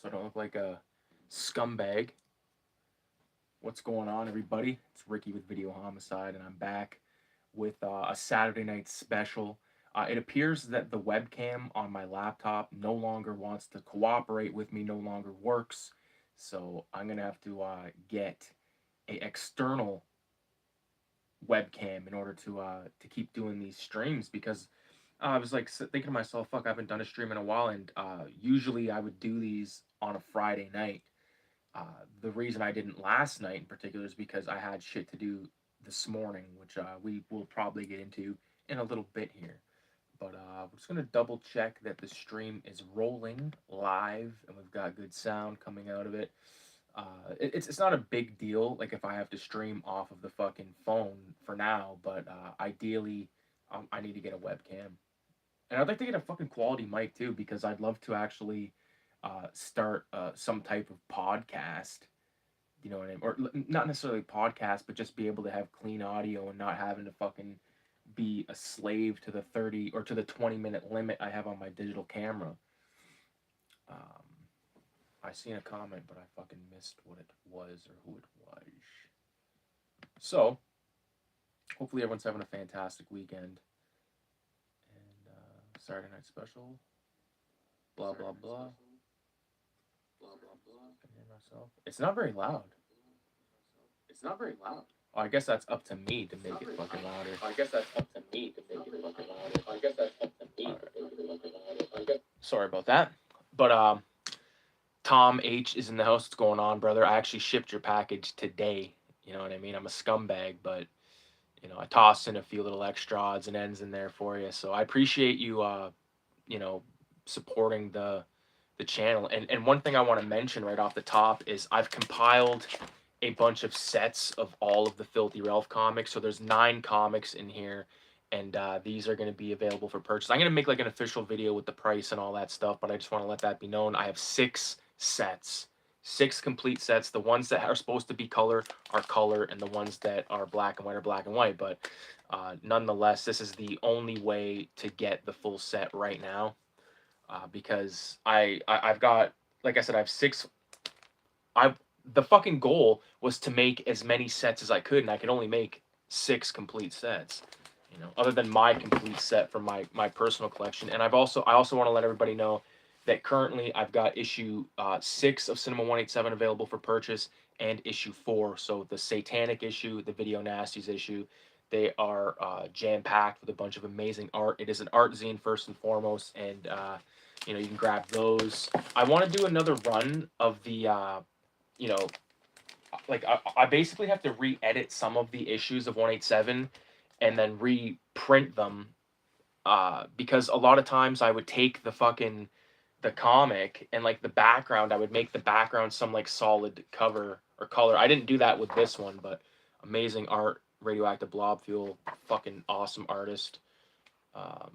so I don't look like a scumbag. What's going on, everybody? It's Ricky with Video Homicide, and I'm back with a Saturday night special. It appears that the webcam on my laptop no longer wants to cooperate with me, no longer works. So I'm gonna have to get a external webcam in order to keep doing these streams because I was like thinking to myself, fuck, I haven't done a stream in a while, and usually I would do these on a Friday night. The reason I didn't last night in particular is because I had shit to do this morning, which we will probably get into in a little bit here. But we're just gonna double check that the stream is rolling live and we've got good sound coming out of it. It's not a big deal, like if I have to stream off of the fucking phone for now, but ideally, I need to get a webcam, and I'd like to get a fucking quality mic too because I'd love to actually start some type of podcast. You know what I mean? Or not necessarily podcast, but just be able to have clean audio and not having to fucking be a slave to the 30 or to the 20-minute limit I have on my digital camera. Um, I seen a comment, but I fucking missed what it was or who it was. So, hopefully everyone's having a fantastic weekend. And Saturday night special. Blah blah blah. Blah blah blah. I can hear myself. It's not very loud. It's not very loud. Oh, I guess that's up to me to make it fucking louder. I guess that's up to me to make it fucking louder. I guess that's up to me to make it fucking louder. Sorry about that. But Tom H is in the house. What's going on, brother? I actually shipped your package today. You know what I mean? I'm a scumbag, but I tossed in a few little extra odds and ends in there for you. So I appreciate you you know, supporting the channel. And one thing I want to mention right off the top is I've compiled a bunch of sets of all of the Filthy Ralph comics. So there's 9 comics in here, and these are going to be available for purchase. I'm going to make like an official video with the price and all that stuff, but I just want to let that be known. I have 6 sets. 6 complete sets. The ones that are supposed to be color are color, and the ones that are black and white are black and white. But nonetheless, this is the only way to get the full set right now. Because I've got, like I said, I have 6. The fucking goal was to make as many sets as I could, and I could only make 6 complete sets. Other than my complete set from my personal collection. And I also want to let everybody know that currently I've got issue 6 of Cinema 187 available for purchase, and issue 4. So the Satanic issue, the Video Nasties issue, they are jam-packed with a bunch of amazing art. It is an art zine first and foremost, and you can grab those. I want to do another run of the like I basically have to re-edit some of the issues of 187 and then reprint them, because a lot of times I would take the comic and like the background, I would make the background some like solid cover or color. I didn't do that with this one, but amazing art. Radioactive Blob Fuel, fucking awesome artist. um,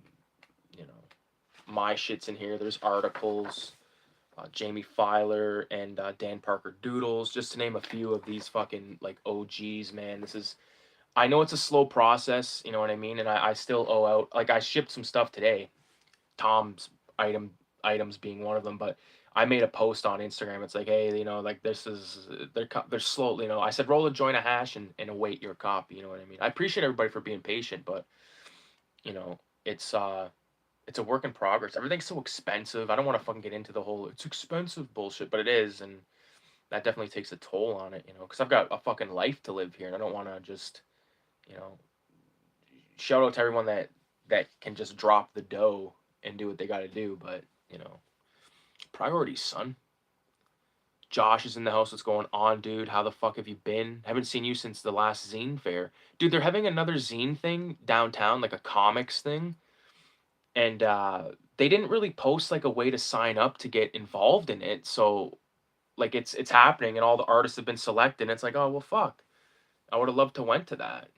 you know my shit's in here. There's articles, Jamie Filer and Dan Parker Doodles, just to name a few of these fucking like OGs, man. I know it's a slow process, you know what I mean? And I still owe out, like I shipped some stuff today, Tom's items being one of them, but I made a post on Instagram. It's like, hey, like this is, they're slow, I said, roll a joint of hash and await your copy, you know what I mean? I appreciate everybody for being patient, but you know, it's it's a work in progress. Everything's so expensive. I don't want to fucking get into the whole it's expensive bullshit, but it is, and that definitely takes a toll on it, because I've got a fucking life to live here, and I don't want to just, you know, shout out to everyone that can just drop the dough and do what they got to do, but priorities, son. Josh is in the house. What's going on, dude? How the fuck have you been? Haven't seen you since the last zine fair, dude. They're having another zine thing downtown, like a comics thing, and they didn't really post like a way to sign up to get involved in it. So like it's happening, and all the artists have been selected. And it's like, oh well, fuck. I would have loved to went to that.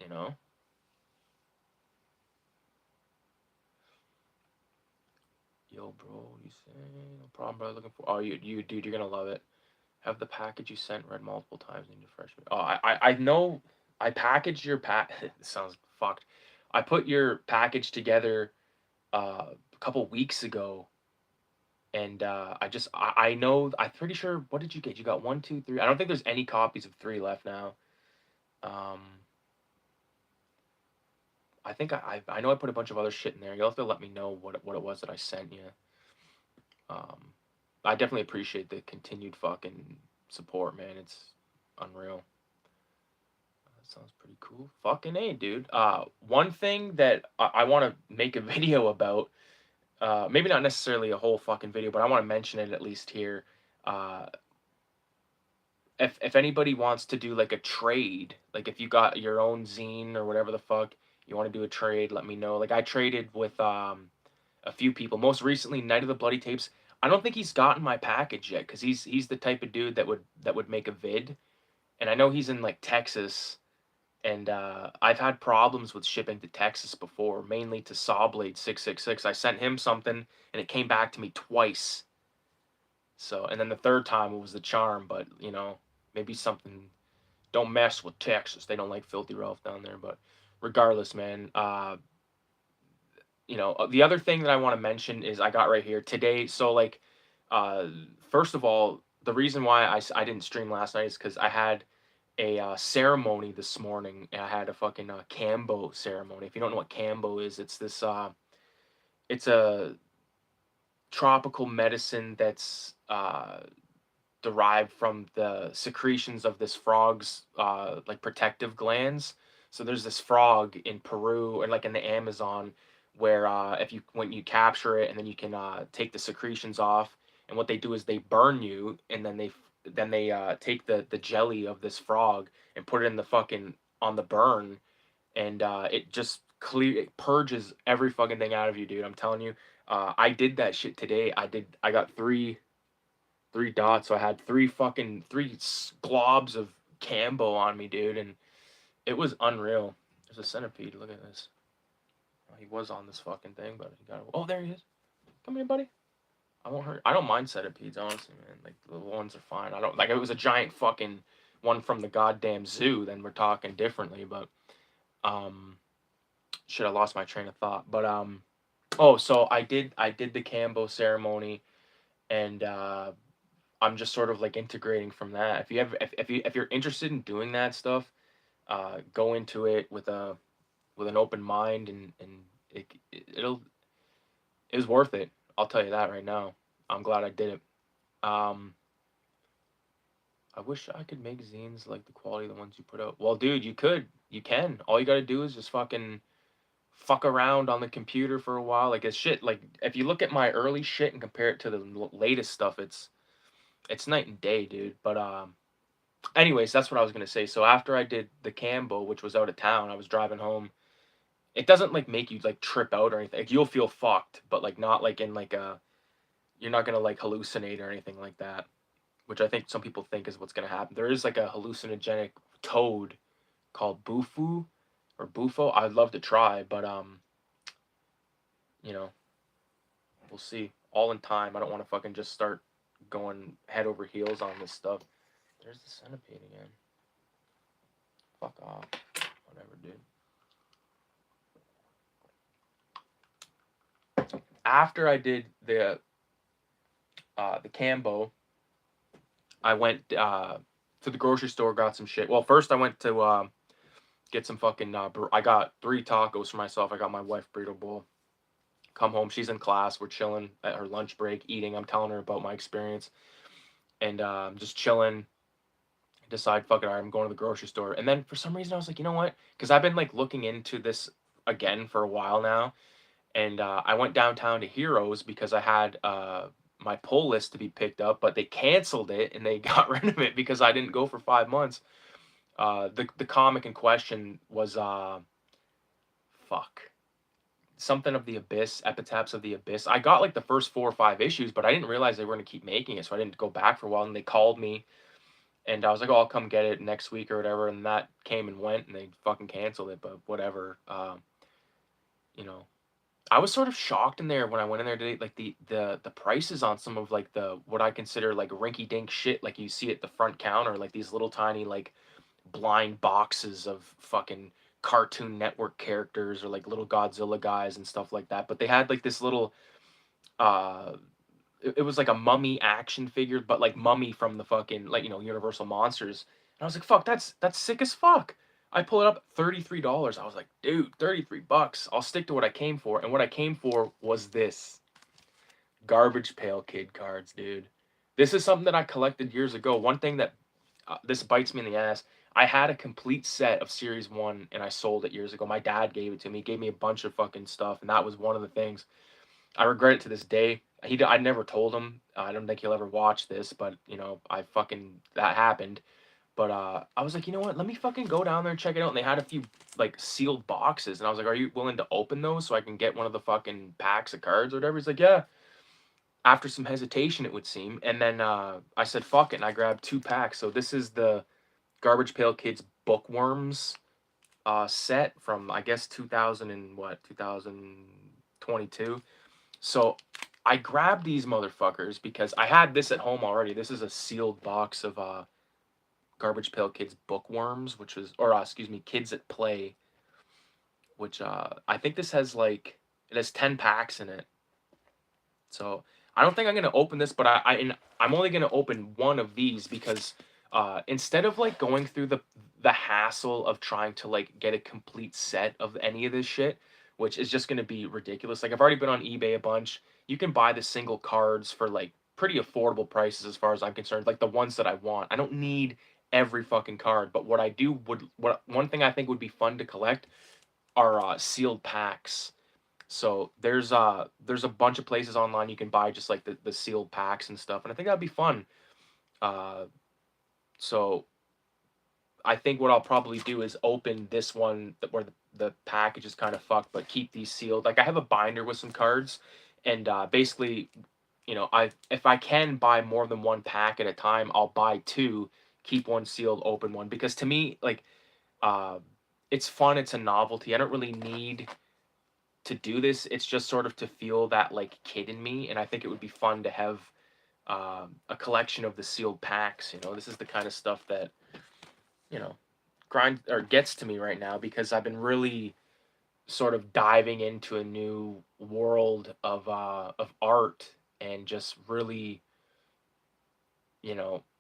Yo, bro, what you saying? No problem, bro. Looking for. Oh, you, dude, you're gonna love it. Have the package you sent read multiple times in your freshman. Oh, I know. I packaged your It sounds fucked. I put your package together a couple weeks ago, And I know, I'm pretty sure. What did you get? You got one, two, three. I don't think there's any copies of three left now. Um, I think I know I put a bunch of other shit in there. You'll have to let me know what it was that I sent you. Um, I definitely appreciate the continued fucking support, man. It's unreal. That sounds pretty cool. Fucking A, dude. One thing that I want to make a video about, maybe not necessarily a whole fucking video, but I want to mention it at least here. Uh, if anybody wants to do like a trade, like if you got your own zine or whatever the fuck, you want to do a trade, let me know. Like I traded with a few people. Most recently, Night of the Bloody Tapes. I don't think he's gotten my package yet because he's the type of dude that would make a vid, and I know he's in like Texas, and I've had problems with shipping to Texas before, mainly to Sawblade 666. I sent him something and it came back to me twice. So, and then the third time it was the charm, but you know, maybe something. Don't mess with Texas. They don't like Filthy Ralph down there. But regardless, man, the other thing that I want to mention is I got right here today. So like, uh, first of all, the reason why I didn't stream last night is because I had a ceremony this morning. And I had a fucking Cambo ceremony. If you don't know what Cambo is, it's this it's a tropical medicine that's derived from the secretions of this frog's like protective glands. So there's this frog in Peru or like in the Amazon where if you when you capture it and then you can take the secretions off, and what they do is they burn you, and then they take the jelly of this frog and put it in the fucking on the burn, and it just it purges every fucking thing out of you, dude. I'm telling you. I did that shit today. I got three dots. So I had three globs of Cambo on me, dude, and it was unreal. There's a centipede. Look at this. Oh, he was on this fucking thing, but he got. Oh, there he is. Come here, buddy. I won't hurt. I don't mind centipedes, honestly, man. Like the little ones are fine. I don't like. If it was a giant fucking one from the goddamn zoo, then we're talking differently. But um, should have lost my train of thought. But oh, so I did the Cambo ceremony, and I'm just sort of like integrating from that. If you have if you're interested in doing that stuff, go into it with an open mind, and it was worth it. I'll tell you that right now. I'm glad I did it. Um, I wish I could make zines like the quality of the ones you put out. Well, dude, you could. You can. All you got to do is just fucking fuck around on the computer for a while. Like it's shit. Like if you look at my early shit and compare it to the latest stuff, it's night and day, dude. But anyways, that's what I was gonna say. So after I did the Cambo, which was out of town, I was driving home. It doesn't like make you like trip out or anything. Like you'll feel fucked, but like not like in like a you're not gonna like hallucinate or anything like that. Which I think some people think is what's gonna happen. There is like a hallucinogenic toad called Bufu or Bufo. I'd love to try, but you know, we'll see. All in time. I don't want to fucking just start going head over heels on this stuff. There's the centipede again. Fuck off. Whatever, dude. After I did the Cambo, I went to the grocery store, got some shit. Well, first I went to get some fucking. I got 3 tacos for myself. I got my wife burrito bowl. Come home, she's in class. We're chilling at her lunch break, eating. I'm telling her about my experience, and just chilling. Decide, fuck it, all right, I'm going to the grocery store. And then for some reason, I was like, you know what? Because I've been like looking into this again for a while now, and I went downtown to Heroes because I had my pull list to be picked up, but they canceled it and they got rid of it because I didn't go for 5 months. The comic in question was fuck, something of the Abyss, Epitaphs of the Abyss. I got like the first 4 or 5 issues, but I didn't realize they were going to keep making it, so I didn't go back for a while. And they called me, and I was like, "Oh, I'll come get it next week or whatever." And that came and went, and they fucking canceled it. But whatever, you know. I was sort of shocked in there when I went in there today, like the prices on some of like the what I consider like rinky dink shit, like you see at the front counter, like these little tiny like blind boxes of fucking Cartoon Network characters or like little Godzilla guys and stuff like that. But they had like this little uh it was like a mummy action figure, but like mummy from the fucking, like, Universal Monsters. And I was like, fuck, that's sick as fuck. I pull it up, $33. I was like, dude, 33 bucks. I'll stick to what I came for. And what I came for was this. Garbage Pail Kid cards, dude. This is something that I collected years ago. One thing that this bites me in the ass. I had a complete set of Series 1 and I sold it years ago. My dad gave it to me. He gave me a bunch of fucking stuff, and that was one of the things. I regret it to this day. I never told him. I don't think he'll ever watch this, but I fucking that happened. But I was like, you know what? Let me fucking go down there and check it out. And they had a few like sealed boxes, and I was like, are you willing to open those so I can get one of the fucking packs of cards or whatever? He's like, yeah. After some hesitation, it would seem, and then I said, fuck it, and I grabbed 2 packs. So this is the Garbage Pail Kids Bookworms set from, I guess, 2000 and what 2022. So I grabbed these motherfuckers because I had this at home already. This is a sealed box of Garbage Pail Kids Bookworms, which was, or excuse me, Kids at Play, which I think this has like, it has 10 packs in it. So I don't think I'm gonna open this, but I'm only gonna open one of these because instead of like going through the hassle of trying to like get a complete set of any of this shit, which is just gonna be ridiculous. Like, I've already been on eBay a bunch. You can buy the single cards for like pretty affordable prices as far as I'm concerned. Like the ones that I want. I don't need every fucking card, but what one thing I think would be fun to collect are sealed packs. So there's a bunch of places online you can buy just like the sealed packs and stuff, and I think that'd be fun. Uh, so I think what I'll probably do is open this one where the package is kind of fucked, but keep these sealed. Like, I have a binder with some cards, and basically, I if I can buy more than one pack at a time, I'll buy two, keep one sealed, open one, because to me, like, uh, it's fun, it's a novelty. I don't really need to do this. It's just sort of to feel that like kid in me, and I think it would be fun to have a collection of the sealed packs. This is the kind of stuff that you know grind or gets to me right now because I've been really sort of diving into a new world of art and just really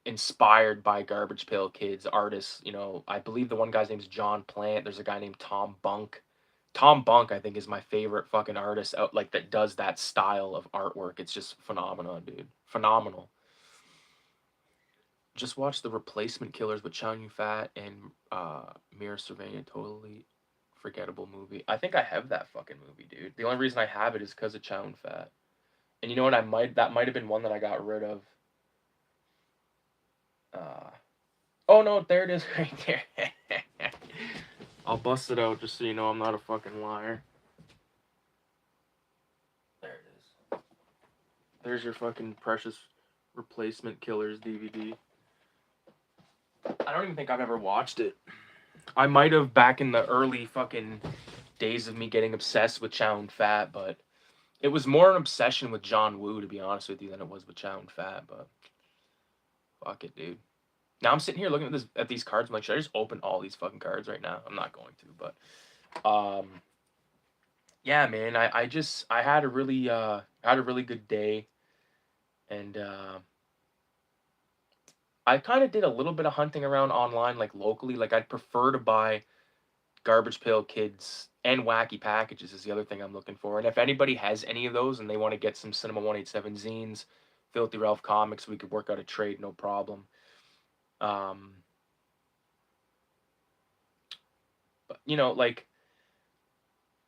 inspired by Garbage Pail Kids artists. I believe the one guy's name is John Plant. There's a guy named Tom Bunk. Tom Bunk, I think, is my favorite fucking artist out like that does that style of artwork. It's just phenomenal, dude. Phenomenal. Just watched The Replacement Killers with Chow Yun-fat and Mira Sorvino. Totally forgettable movie. I think I have that fucking movie, dude. The only reason I have it is because of Chow Yun-fat. And you know what? That might have been one that I got rid of. Oh no, there it is right there. I'll bust it out just so you know I'm not a fucking liar. There it is. There's your fucking precious Replacement Killers DVD. I don't even think I've ever watched it. I might have back in the early fucking days of me getting obsessed with Chow Yun-fat, but it was more an obsession with John Woo, to be honest with you, than it was with Chow Yun-fat, but fuck it, dude. Now I'm sitting here looking at these cards. I'm like, should I just open all these fucking cards right now? I'm not going to, but yeah, man. I had a really good day, and I kind of did a little bit of hunting around online, like locally. Like, I'd prefer to buy Garbage Pail Kids and Wacky Packages is the other thing I'm looking for. And if anybody has any of those and they want to get some Cinema 187 zines, Filthy Ralph comics, we could work out a trade, no problem. But like,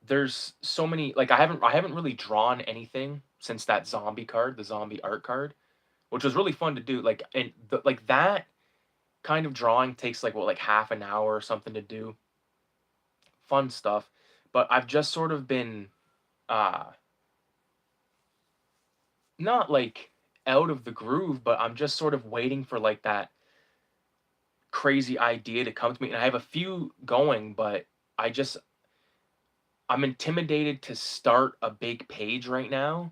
there's so many, like, I haven't really drawn anything since that zombie card, the zombie art card, which was really fun to do. Like, and like that kind of drawing takes like what, like half an hour or something to do. Fun stuff. But I've just sort of been uh not like out of the groove, but I'm just sort of waiting for like that crazy idea to come to me. And I have a few going, but I just I'm intimidated to start a big page right now.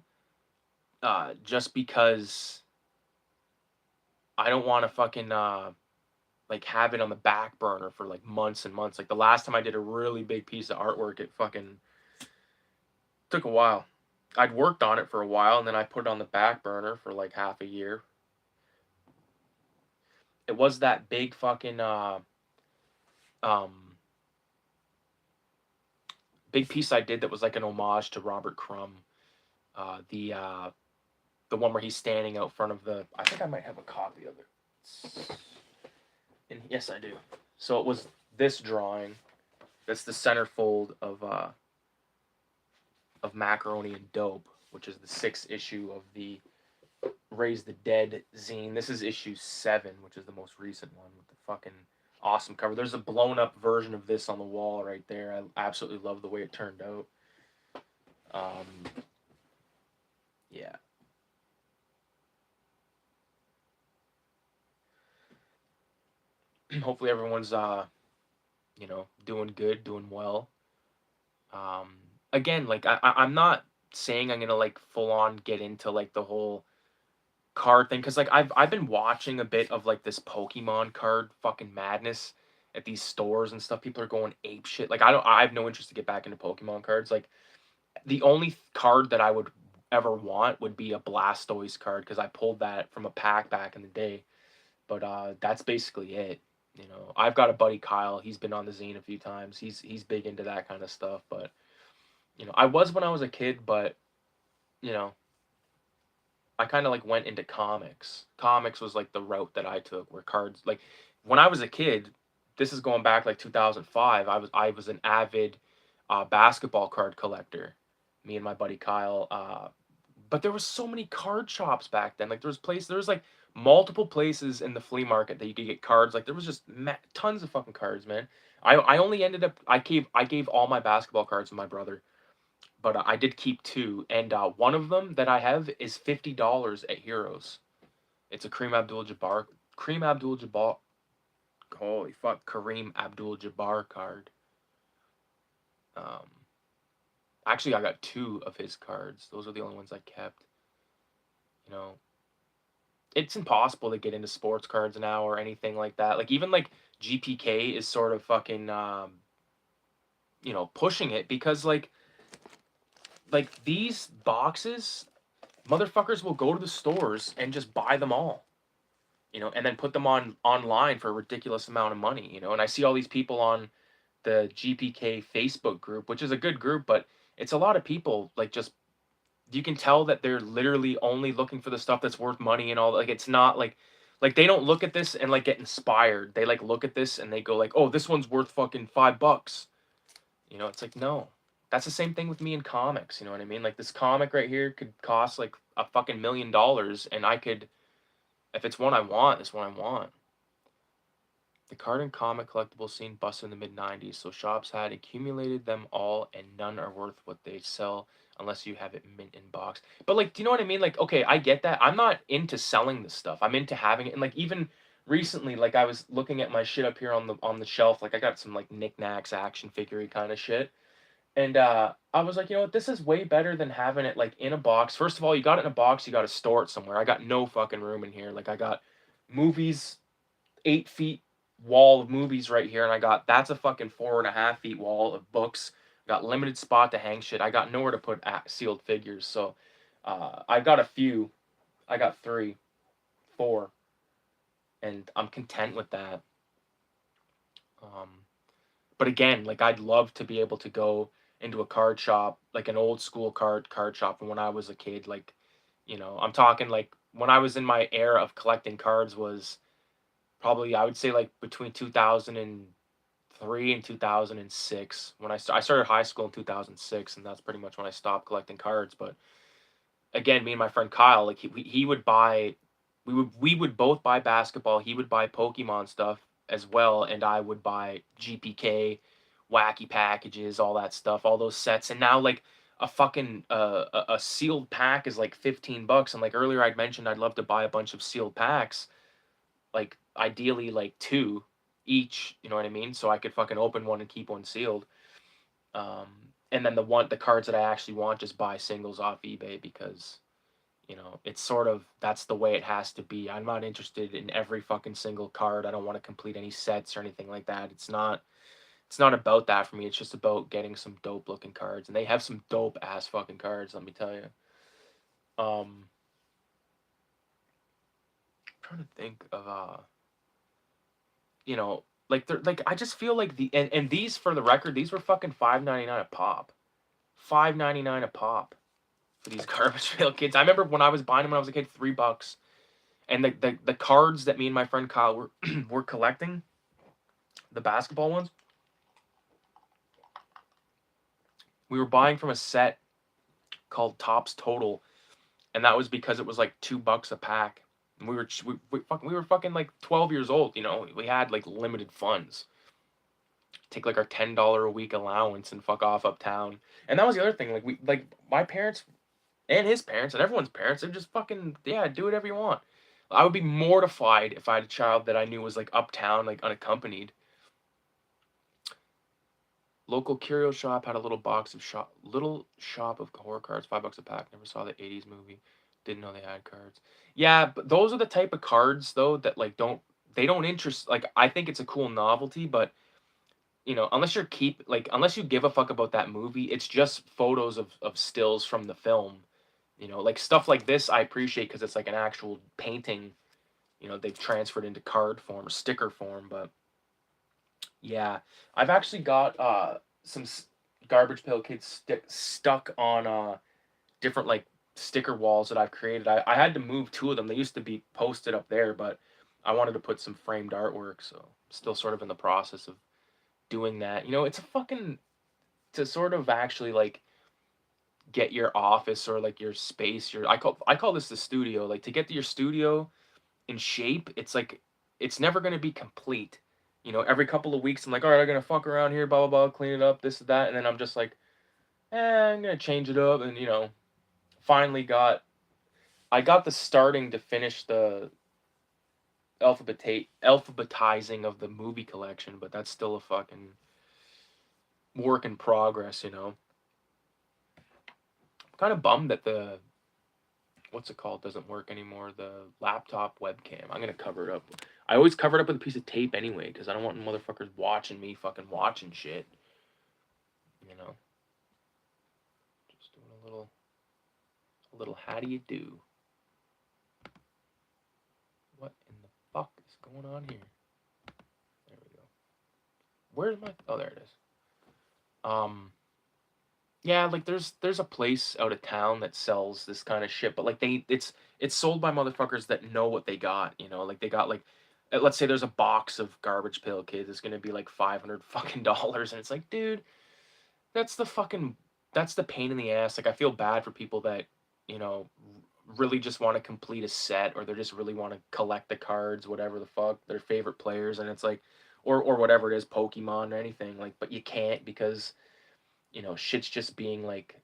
Just because I don't want to fucking like have it on the back burner for like months and months. Like, the last time I did a really big piece of artwork, it fucking took a while. I'd worked on it for a while, and then I put it on the back burner for like half a year. It was that big fucking um big piece I did that was like an homage to Robert Crumb. The one where he's standing out front of the. I think I might have a copy of it. And yes, I do. So it was this drawing. That's the centerfold of Macaroni and Dope, which is the sixth issue of the Raise the Dead zine. This is issue 7, which is the most recent one with the fucking awesome cover. There's a blown up version of this on the wall right there. I absolutely love the way it turned out. Yeah. Hopefully everyone's doing good, doing well. Um, Again, like I'm not saying I'm gonna like full on get into like the whole card thing because like I've been watching a bit of like this Pokemon card fucking madness at these stores and stuff. People are going ape shit. Like I have no interest to get back into Pokemon cards. Like the only card that I would ever want would be a Blastoise card because I pulled that from a pack back in the day. But that's basically it. You know, I've got a buddy Kyle. He's been on the zine a few times. He's big into that kind of stuff. But I was when I was a kid. But you know, I kind of like went into comics. Comics was like the route that I took, where cards like when I was a kid. This is going back like 2005. I was an avid basketball card collector. Me and my buddy Kyle. But there was so many card shops back then. Like there was like multiple places in the flea market that you could get cards. Like there was just tons of fucking cards, man. I only ended up I gave all my basketball cards to my brother, but I did keep two, and one of them that I have is $50 at Heroes. It's a Kareem Abdul-Jabbar, holy fuck, Kareem Abdul-Jabbar card. Um, Actually, I got two of his cards. Those are the only ones I kept. You know, it's impossible to get into sports cards now or anything like that. Like even like GPK is sort of fucking pushing it because like these boxes, motherfuckers will go to the stores and just buy them all, and then put them online for a ridiculous amount of money, and I see all these people on the GPK Facebook group, which is a good group, but it's a lot of people like just you can tell that they're literally only looking for the stuff that's worth money and all. Like it's not like they don't look at this and like get inspired. They like look at this and they go like, "Oh, this one's worth fucking $5." It's like, no. That's the same thing with me in comics, you know what I mean? Like this comic right here could cost like a fucking $1 million, and I could, if it's one I want, it's one I want. The card and comic collectible scene busted in the mid 90s, so shops had accumulated them all, and none are worth what they sell unless you have it mint in box. But, like, do you know what I mean? Like, okay, I get that. I'm not into selling this stuff. I'm into having it. And, like, even recently, like, I was looking at my shit up here on the shelf. Like, I got some, like, knickknacks, action figure kind of shit. And I was like, you know what? This is way better than having it, like, in a box. First of all, you got it in a box, you got to store it somewhere. I got no fucking room in here. Like, I got movies 8 feet wall of movies right here, and I got that's a fucking 4.5 feet wall of books. Got limited spot to hang shit. I got nowhere to put sealed figures, so I got a few. I got 3, 4, and I'm content with that. Um, but again, like I'd love to be able to go into a card shop, like an old school card shop from when I was a kid. Like, I'm talking like when I was in my era of collecting cards was probably I would say like between 2003 and 2006 when I started high school in 2006, and that's pretty much when I stopped collecting cards. But again, me and my friend Kyle, like he would buy, we would both buy basketball. He would buy Pokemon stuff as well, and I would buy GPK, wacky packages, all that stuff, all those sets. And now like a fucking a sealed pack is like $15. And like earlier I'd mentioned I'd love to buy a bunch of sealed packs, like ideally like two each, you know what I mean? So I could fucking open one and keep one sealed. Um, and then the cards that I actually want, just buy singles off eBay because it's sort of that's the way it has to be. I'm not interested in every fucking single card. I don't want to complete any sets or anything like that. It's it's not about that for me. It's just about getting some dope looking cards, and they have some dope ass fucking cards. Let me tell you. Trying to think of you know, like they're like I just feel like and these for the record, these were fucking $5.99 a pop. $5.99 a pop for these garbage pail kids. I remember when I was buying them when I was a kid, $3. And the cards that me and my friend Kyle were were collecting, the basketball ones, we were buying from a set called Topps Total, and that was because it was like $2 a pack. And we were fucking like 12 years old, you know. We had like limited funds. Take like our $10 a week allowance and fuck off uptown. And that was the other thing. Like my parents and his parents and everyone's parents, they're just fucking, yeah, do whatever you want. I would be mortified if I had a child that I knew was like uptown, like unaccompanied. Local curio shop had a little shop of horror cards, $5 a pack. Never saw the '80s movie. Didn't know they had cards. Yeah, but those are the type of cards though that like don't interest. Like I think it's a cool novelty, but you know, unless you give a fuck about that movie, it's just photos of stills from the film. You know, like stuff like this I appreciate because it's like an actual painting. You know, they've transferred into card form or sticker form, but yeah, I've actually got some garbage pail kids stuck on different like sticker walls that I've created. I had to move two of them. They used to be posted up there, but I wanted to put some framed artwork, so still sort of in the process of doing that. You know, it's a fucking to sort of actually like get your office or like your space, your I call this the studio. Like to get to your studio in shape, it's like it's never gonna be complete. You know, every couple of weeks I'm like, all right, I'm gonna fuck around here, blah blah blah, clean it up, this and that, and then I'm just like, I'm gonna change it up, and you know, finally I got the starting to finish the alphabetizing of the movie collection, but that's still a fucking work in progress, you know. I'm kind of bummed that the what's it called doesn't work anymore. The laptop webcam. I'm gonna cover it up. I always cover it up with a piece of tape anyway, because I don't want motherfuckers watching me fucking watching shit. You know, just doing a little. How do you do? What in the fuck is going on here? There we go. Where's my? Oh, there it is. Um, yeah, like there's a place out of town that sells this kind of shit, but like it's sold by motherfuckers that know what they got, you know, like they got like let's say there's a box of garbage pail kids, it's gonna be like 500 fucking dollars, and it's like, dude, that's the fucking that's the pain in the ass. Like I feel bad for people that, you know, really just want to complete a set or they just really want to collect the cards, whatever the fuck, their favorite players, and it's like or whatever it is, Pokemon or anything, like, but you can't because you know shit's just being like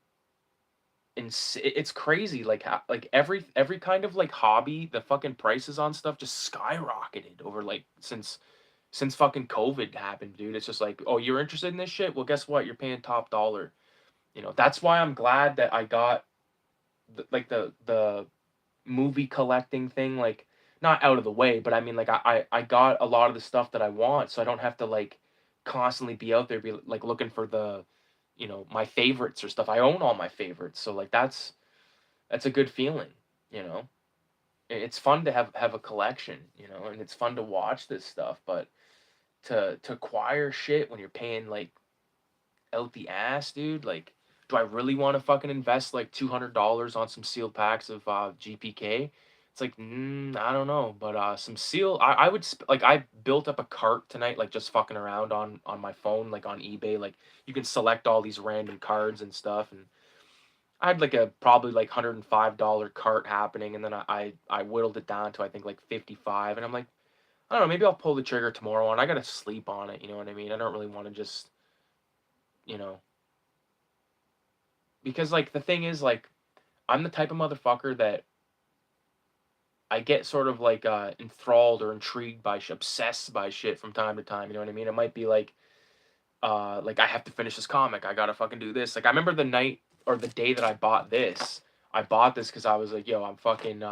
it's crazy like how like every kind of like hobby, the fucking prices on stuff just skyrocketed over like since fucking COVID happened, dude. It's just like, oh, you're interested in this shit, well guess what, you're paying top dollar. You know, that's why I'm glad that I got the movie collecting thing, like not out of the way, but I mean like I got a lot of the stuff that I want, so I don't have to like constantly be out there be like looking for the, you know, my favorites or stuff. I own all my favorites, so like that's a good feeling, you know. It's fun to have a collection, you know, and it's fun to watch this stuff, but to acquire shit when you're paying like out the ass, dude, like do I really want to fucking invest like $200 on some sealed packs of GPK? It's like, I don't know, but some seal, I would like I built up a cart tonight, like just fucking around on my phone, like on eBay, like you can select all these random cards and stuff, and I had like a probably like $105 cart happening, and then I whittled it down to I think like 55, and I'm like, I don't know, maybe I'll pull the trigger tomorrow, and I gotta sleep on it, you know what I mean? I don't really want to just, you know, because like the thing is like I'm the type of motherfucker that I get sort of like enthralled or intrigued by obsessed by shit from time to time. You know what I mean? It might be like I have to finish this comic. I gotta fucking do this. Like I remember the night or the day that I bought this. I bought this because I was like, yo, I'm fucking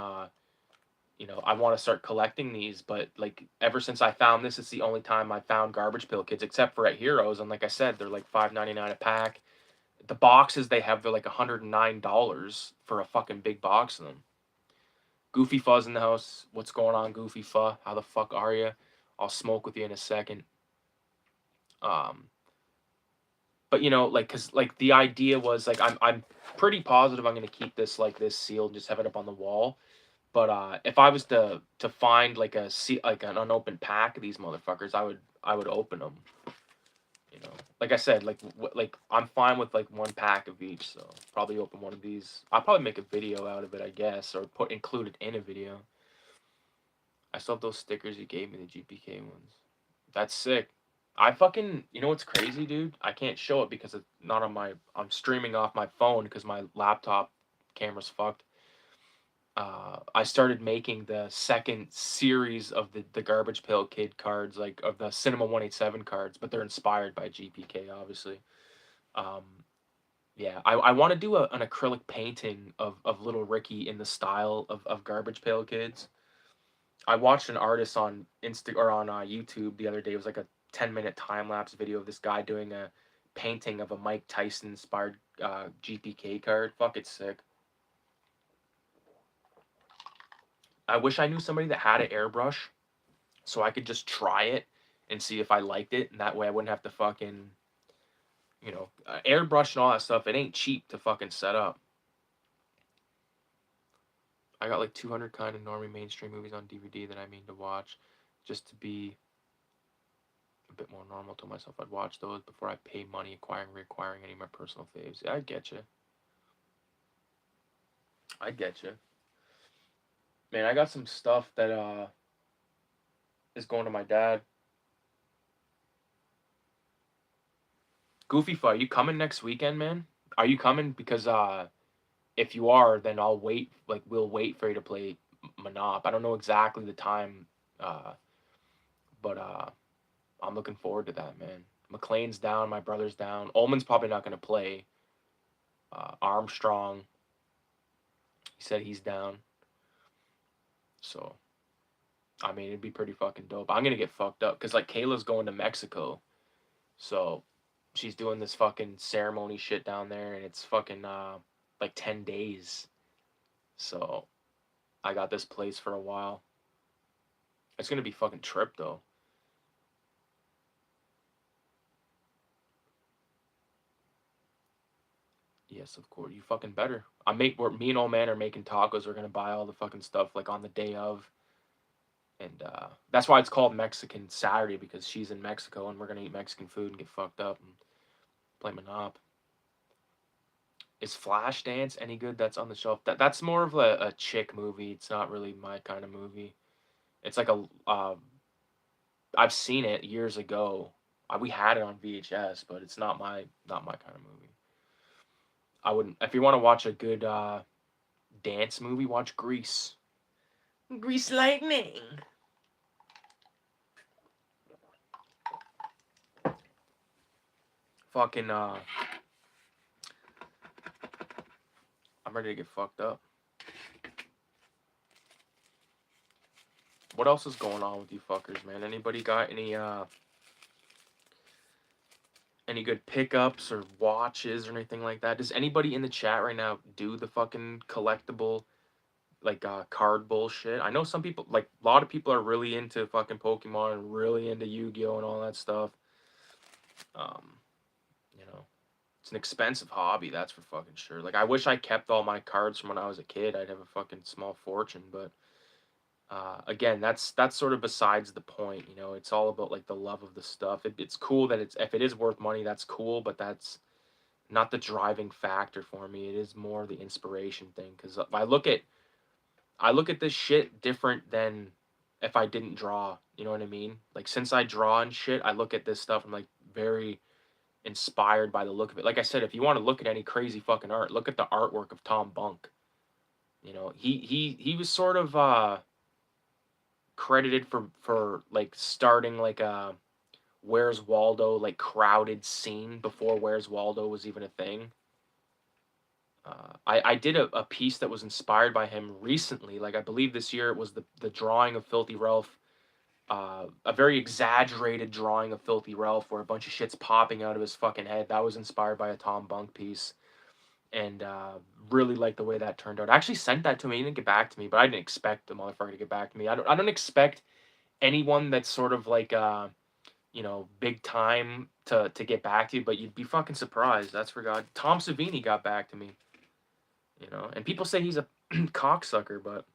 you know, I want to start collecting these, but like ever since I found this, it's the only time I found Garbage Pail Kids, except for at Heroes. And like I said, they're like $5.99 a pack. The boxes they have, they're like $109 for a fucking big box of them. Goofy Fuzz in the house. What's going on, Goofy Fuzz? How the fuck are you? I'll smoke with you in a second. But you know, like, cause like the idea was like I'm pretty positive I'm gonna keep this like this sealed, just have it up on the wall. But if I was to find like like an unopened pack of these motherfuckers, I would open them. You know, like I said, like I'm fine with like one pack of each, so probably open one of these. I'll probably make a video out of it, I guess, or include it in a video. I still have those stickers you gave me, the GPK ones. That's sick. I fucking, you know what's crazy, dude? I can't show it because it's not on my. I'm streaming off my phone because my laptop camera's fucked. I started making the second series of the Garbage Pail Kid cards, like of the Cinema 187 cards, but they're inspired by GPK, obviously. Um, yeah, I want to do an acrylic painting of Little Ricky in the style of Garbage Pail Kids. I watched an artist on YouTube the other day. It was like a 10-minute time lapse video of this guy doing a painting of a Mike Tyson inspired GPK card. Fuck, it's sick. I wish I knew somebody that had an airbrush so I could just try it and see if I liked it, and that way I wouldn't have to fucking, you know, airbrush and all that stuff. It ain't cheap to fucking set up. I got like 200 kind of normie mainstream movies on DVD that I mean to watch, just to be a bit more normal to myself. I'd watch those before I pay money reacquiring any of my personal faves. Yeah, I get you. I get you. Man, I got some stuff that is going to my dad. Goofy Fight, you coming next weekend, man? Are you coming? Because if you are, then I'll wait. Like we'll wait for you to play Monop. I don't know exactly the time, uh, but I'm looking forward to that, man. McLean's down, my brother's down. Ullman's probably not gonna play. Armstrong, he said he's down. So I mean, it'd be pretty fucking dope. I'm gonna get fucked up because like Kayla's going to Mexico, so she's doing this fucking ceremony shit down there, and it's fucking like 10 days. So I got this place for a while. It's gonna be fucking trip though. Yes, of course. You fucking better. Me and old man are making tacos. We're gonna buy all the fucking stuff like on the day of, and that's why it's called Mexican Saturday because she's in Mexico and we're gonna eat Mexican food and get fucked up and play Monop. Is Flashdance any good? That's on the shelf. That's more of a chick movie. It's not really my kind of movie. It's like a I've seen it years ago. We had it on VHS, but it's not my kind of movie. I wouldn't. If you want to watch a good dance movie, watch Grease. Grease Lightning. Fucking I'm ready to get fucked up. What else is going on with you fuckers, man? Anybody got any good pickups or watches or anything like that? Does anybody in the chat right now do the fucking collectible like card bullshit? I know some people, like a lot of people are really into fucking Pokemon and really into Yu-Gi-Oh and all that stuff. You know, it's an expensive hobby, that's for fucking sure. Like I wish I kept all my cards from when I was a kid. I'd have a fucking small fortune, but again, that's sort of besides the point. You know, it's all about like the love of the stuff. It's cool that if it is worth money, that's cool, but that's not the driving factor for me. It is more the inspiration thing. Because I look at this shit different than if I didn't draw. You know what I mean? Like since I draw and shit, I look at this stuff. I'm like very inspired by the look of it. Like I said, if you want to look at any crazy fucking art, look at the artwork of Tom Bunk. You know, he was sort of credited for like starting like a Where's Waldo like crowded scene before Where's Waldo was even a thing. I did a piece that was inspired by him recently. Like I believe this year it was the drawing of Filthy Ralph, a very exaggerated drawing of Filthy Ralph where a bunch of shit's popping out of his fucking head. That was inspired by a Tom Bunk piece, and really like the way that turned out. I actually sent that to him. He didn't get back to me, but I didn't expect the motherfucker to get back to me. I don't expect anyone that's sort of like big time to get back to you, but you'd be fucking surprised. That's for God. Tom Savini got back to me, and people say he's a cocksucker, but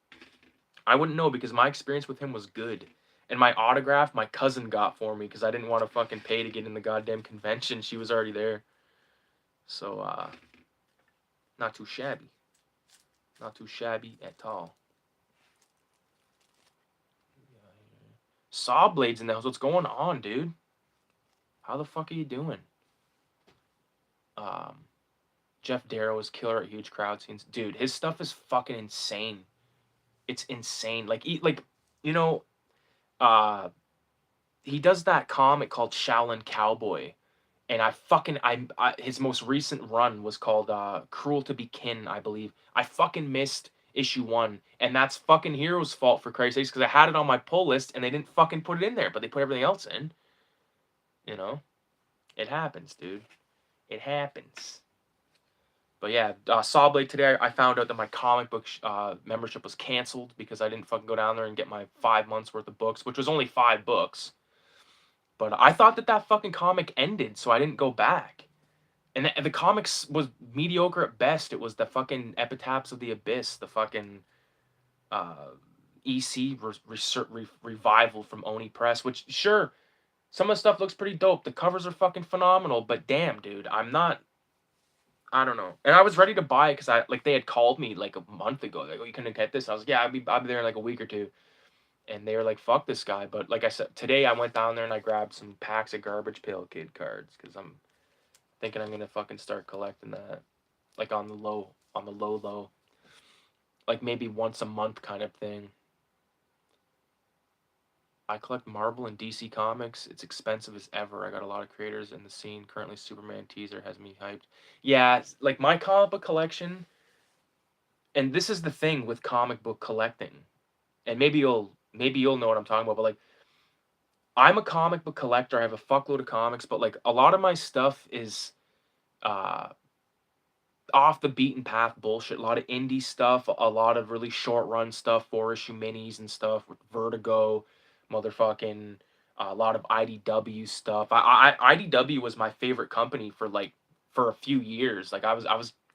I wouldn't know because my experience with him was good. And my autograph, my cousin got for me because I didn't want to fucking pay to get in the goddamn convention. She was already there. So, not too shabby. Not too shabby at all. Saw blades in the house. What's going on, dude? How the fuck are you doing? Jeff Darrow is killer at huge crowd scenes. Dude, his stuff is fucking insane. It's insane. Like, you know, uh, he does that comic called Shaolin Cowboy, and his most recent run was called Cruel to Be Kin, I believe. I fucking missed issue 1, and that's fucking Hero's fault for Christ's sakes because I had it on my pull list and they didn't fucking put it in there, but they put everything else in. You know, it happens, dude. It happens. But yeah, Sawblade today, I found out that my comic book membership was canceled because I didn't fucking go down there and get my 5 months worth of books, which was only 5 books. But I thought that fucking comic ended, so I didn't go back. And the comics was mediocre at best. It was the fucking Epitaphs of the Abyss, the fucking EC revival from Oni Press, which, sure, some of the stuff looks pretty dope. The covers are fucking phenomenal, but damn, dude, I don't know. And I was ready to buy it because they had called me like a month ago. Like, oh, you couldn't get this. I was like, yeah, I'll be there in like a week or two. And they were like, fuck this guy. But like I said, today I went down there and I grabbed some packs of Garbage Pail Kid cards because I'm thinking I'm gonna fucking start collecting that, like on the low, like maybe once a month kind of thing. I collect Marvel and DC comics. It's expensive as ever. I got a lot of creators in the scene. Currently, Superman teaser has me hyped. Yeah, like my comic book collection, and this is the thing with comic book collecting, and maybe you'll know what I'm talking about. But like, I'm a comic book collector. I have a fuckload of comics, but like a lot of my stuff is uh off the beaten path bullshit. A lot of indie stuff, a lot of really short run stuff, 4 issue minis and stuff with Vertigo, motherfucking a lot of IDW stuff. IDW was my favorite company for a few years. Like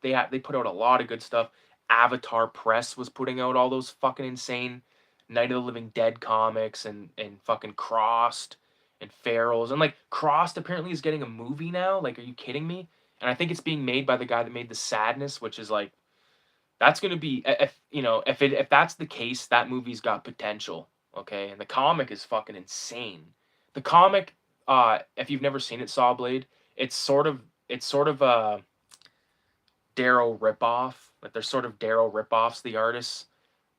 they put out a lot of good stuff. Avatar Press was putting out all those fucking insane Night of the Living Dead comics and fucking Crossed and Ferals and like Crossed apparently is getting a movie now. Like, are you kidding me? And I think it's being made by the guy that made the Sadness, which is like that's gonna be if that's the case, that movie's got potential. Okay, and the comic is fucking insane. The comic, if you've never seen it, Sawblade, it's sort of a Darrow ripoff. Like they're sort of Darrow ripoffs, the artists,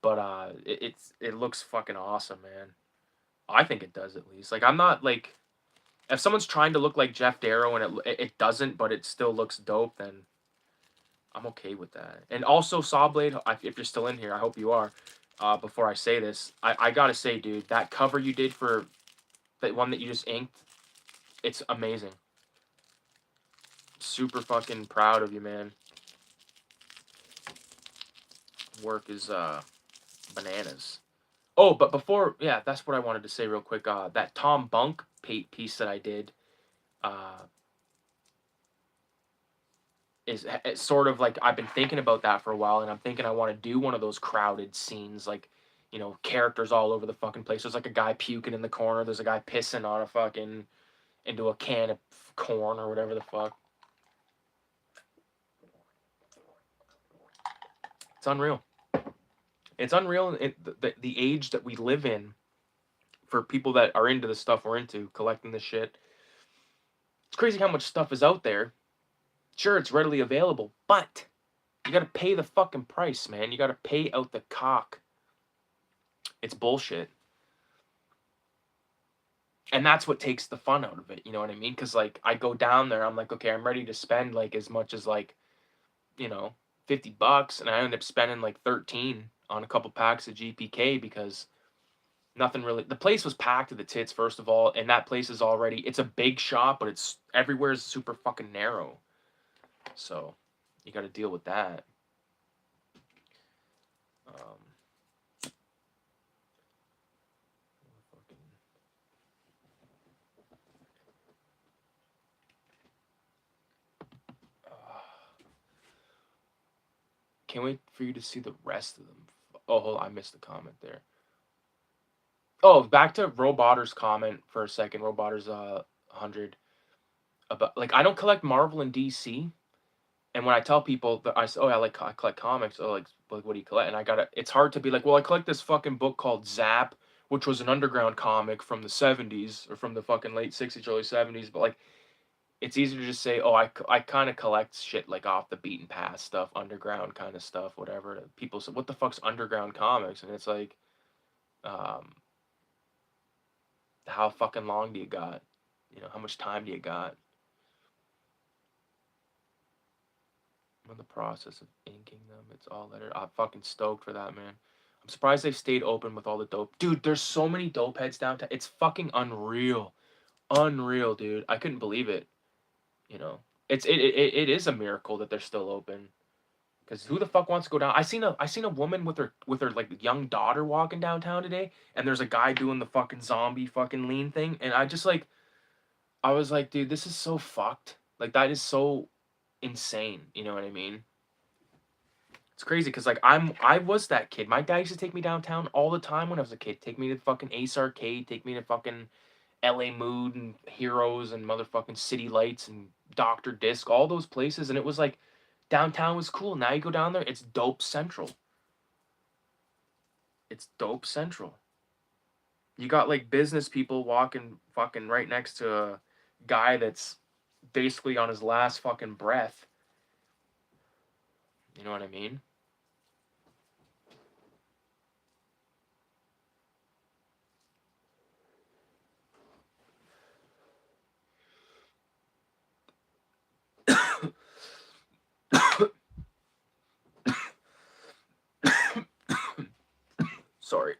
but it looks fucking awesome, man. I think it does at least. Like I'm not like if someone's trying to look like Jeff Darrow and it doesn't, but it still looks dope, then I'm okay with that. And also, Sawblade, if you're still in here, I hope you are. Before I say this, I gotta say, dude, that cover you did for that one that you just inked, it's amazing. Super fucking proud of you, man. Work is bananas. Oh, but before, yeah, that's what I wanted to say real quick. That Tom Bunk piece that I did, uh, is it's sort of like I've been thinking about that for a while, and I'm thinking I want to do one of those crowded scenes, like characters all over the fucking place. There's like a guy puking in the corner. There's a guy pissing on a fucking into a can of corn or whatever the fuck. It's unreal. It's unreal. The age that we live in for people that are into the stuff we're into, collecting this shit. It's crazy how much stuff is out there. Sure, it's readily available, but you gotta pay the fucking price, man. You gotta pay out the cock. It's bullshit. And that's what takes the fun out of it, you know what I mean? Because like I go down there, I'm like, okay, I'm ready to spend like as much as like, you know, $50, and I ended up spending like 13 on a couple packs of GPK because nothing really. The place was packed to the tits, first of all, and that place is already. It's a big shop, but it's everywhere is super fucking narrow. So you got to deal with that. Can't wait for you to see the rest of them. Oh, hold on, I missed the comment there. Oh, back to Robotter's comment for a second. Robotter's 100 about like I don't collect Marvel and DC, and when I tell people that I say, oh, I collect comics, oh, like what do you collect? And I gotta, it's hard to be like, well, I collect this fucking book called Zap, which was an underground comic from the 70s or from the fucking late 60s, early 70s, but like it's easier to just say, oh, I kind of collect shit like off the beaten path stuff, underground kind of stuff, whatever. People say, what the fuck's underground comics? And it's like, um, how fucking long do you got? You know, how much time do you got? I'm in the process of inking them. It's all letter. I'm fucking stoked for that, man. I'm surprised they've stayed open with all the dope. Dude, there's so many dope heads downtown. It's fucking unreal. Unreal, dude. I couldn't believe it. You know, it is a miracle that they're still open. Cause who the fuck wants to go down? I seen a woman with her like young daughter walking downtown today, and there's a guy doing the fucking zombie fucking lean thing, and I was like, dude, this is so fucked. Like that is so insane. You know what I mean? It's crazy because like I was that kid. My dad used to take me downtown all the time when I was a kid. Take me to fucking Ace Arcade. Take me to fucking L.A. Mood and Heroes and motherfucking City Lights and Doctor Disc. All those places, and it was like downtown was cool. Now you go down there, it's dope central. It's dope central. You got like business people walking fucking right next to a guy that's basically on his last fucking breath. You know what I mean? Sorry.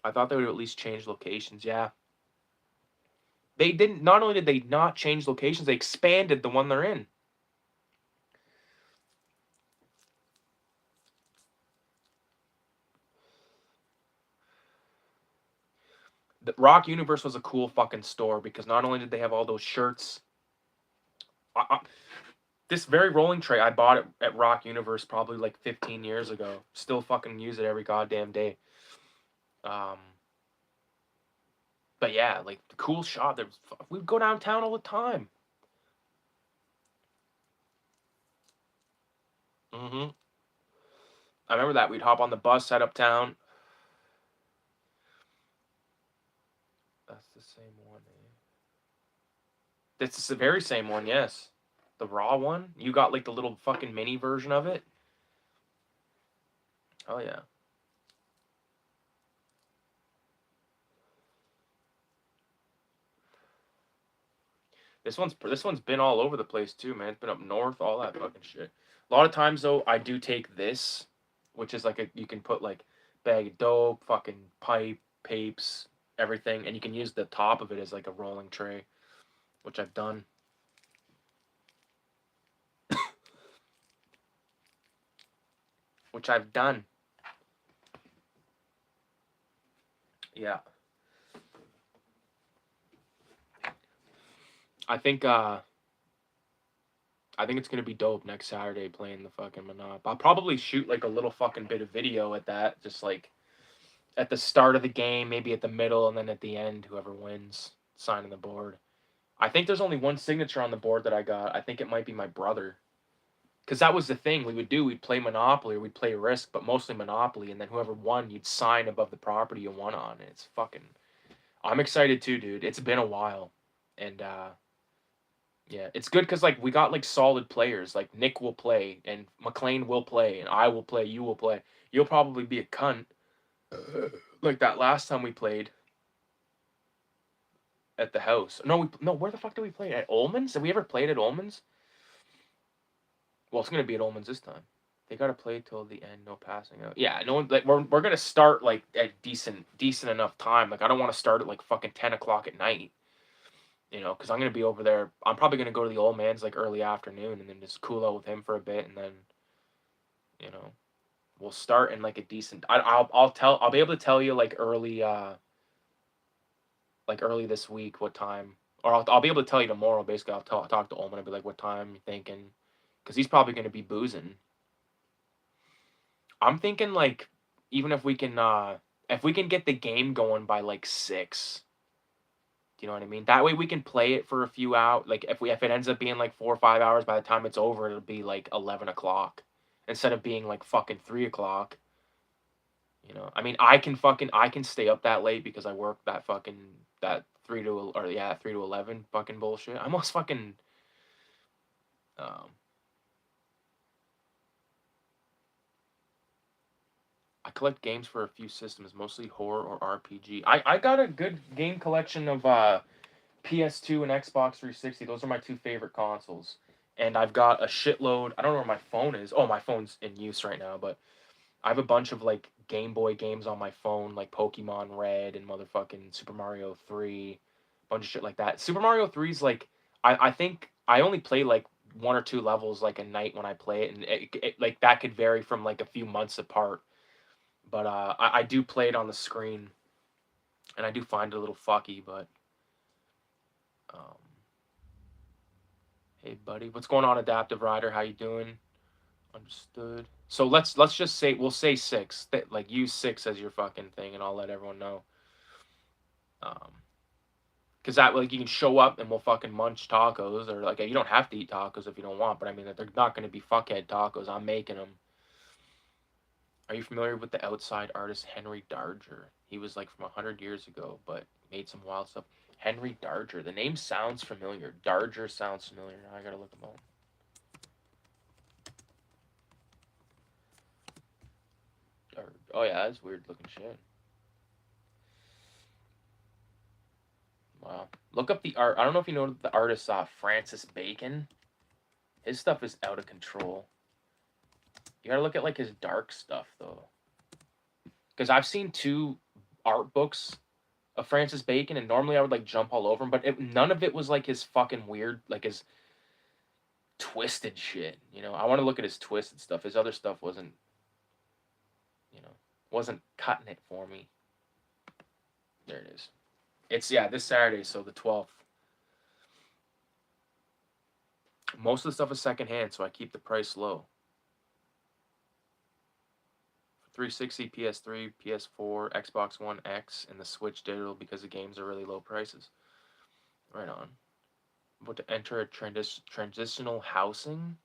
I thought they would at least change locations. Yeah. They didn't. Not only did they not change locations, they expanded the one they're in. The Rock Universe was a cool fucking store because not only did they have all those shirts. This very rolling tray, I bought it at Rock Universe probably like 15 years ago. Still fucking use it every goddamn day. Um, but yeah, like the cool shop. We'd go downtown all the time. I remember that we'd hop on the bus, head uptown. That's the same one. It's the very same one, yes. The raw one. You got like the little fucking mini version of it. Oh yeah. This one's been all over the place too, man. It's been up north, all that fucking shit. A lot of times though, I do take this, which is like you can put like bag of dope, fucking pipe, papes, everything, and you can use the top of it as like a rolling tray, which I've done. Which I've done. Yeah. I think it's gonna be dope next Saturday playing the fucking Monop. I'll probably shoot like a little fucking bit of video at that, just like at the start of the game, maybe at the middle, and then at the end, whoever wins, signing the board. I think there's only one signature on the board that I got. I think it might be my brother. Because that was the thing we would do. We'd play Monopoly or we'd play Risk, but mostly Monopoly, and then whoever won, you'd sign above the property you won on. And it's fucking. I'm excited too, dude. It's been a while, and yeah, it's good because like we got like solid players. Like Nick will play, and McLean will play, and I will play. You will play. You'll probably be a cunt, like that last time we played. at the house. No, where the fuck did we play? At Ullman's? Have we ever played at Ullman's? Well, it's gonna be at Ullman's this time. They gotta play till the end, no passing out. Yeah, no one, like we're gonna start like at decent enough time. Like I don't want to start at like fucking 10 o'clock at night. Because I'm gonna be over there. I'm probably gonna go to the old man's like early afternoon and then just cool out with him for a bit, and then you know we'll start in like a decent. I'll be able to tell you like early this week what time, or I'll be able to tell you tomorrow. Basically, I'll talk to Ullman and be like, what time you thinking? Because he's probably gonna be boozing. I'm thinking like even if we can get the game going by like 6. Do you know what I mean? That way we can play it for a few hours. Like if it ends up being like 4 or 5 hours, by the time it's over, it'll be like 11 o'clock instead of being like fucking 3 o'clock. I mean, I can stay up that late because I work that 3 to 11 fucking bullshit. I almost fucking um I collect games for a few systems, mostly horror or RPG. I got a good game collection of PS2 and Xbox 360. Those are my two favorite consoles. And I've got a shitload. I don't know where my phone is. Oh, my phone's in use right now, but I have a bunch of like Game Boy games on my phone, like Pokemon Red and motherfucking Super Mario 3, bunch of shit like that. Super Mario 3 is like I think I only play like one or two levels like a night when I play it, and like that could vary from like a few months apart. But I do play it on the screen, and I do find it a little fucky, but um, hey, buddy, what's going on, Adaptive Rider? How you doing? Understood. So let's just say we'll say 6. Like use 6 as your fucking thing, and I'll let everyone know. Because that like you can show up and we'll fucking munch tacos, or like you don't have to eat tacos if you don't want, but I mean they're not going to be fuckhead tacos. I'm making them. Are you familiar with the outside artist Henry Darger? He was like from 100 years ago, but made some wild stuff. Henry Darger. The name sounds familiar. Darger sounds familiar. Now I gotta look him up. Oh yeah, that's weird looking shit. Wow. Look up the art. I don't know if you know the artist Francis Bacon. His stuff is out of control. You gotta look at like his dark stuff though, because I've seen 2 art books of Francis Bacon, and normally I would like jump all over him, but none of it was like his fucking weird, like his twisted shit. I want to look at his twisted stuff. His other stuff you know, wasn't cutting it for me. There it is. It's this Saturday, so the 12th. Most of the stuff is secondhand, so I keep the price low. 360, PS3, PS4, Xbox One X, and the Switch Digital because the games are really low prices. Right on. I'm about to enter a transitional housing.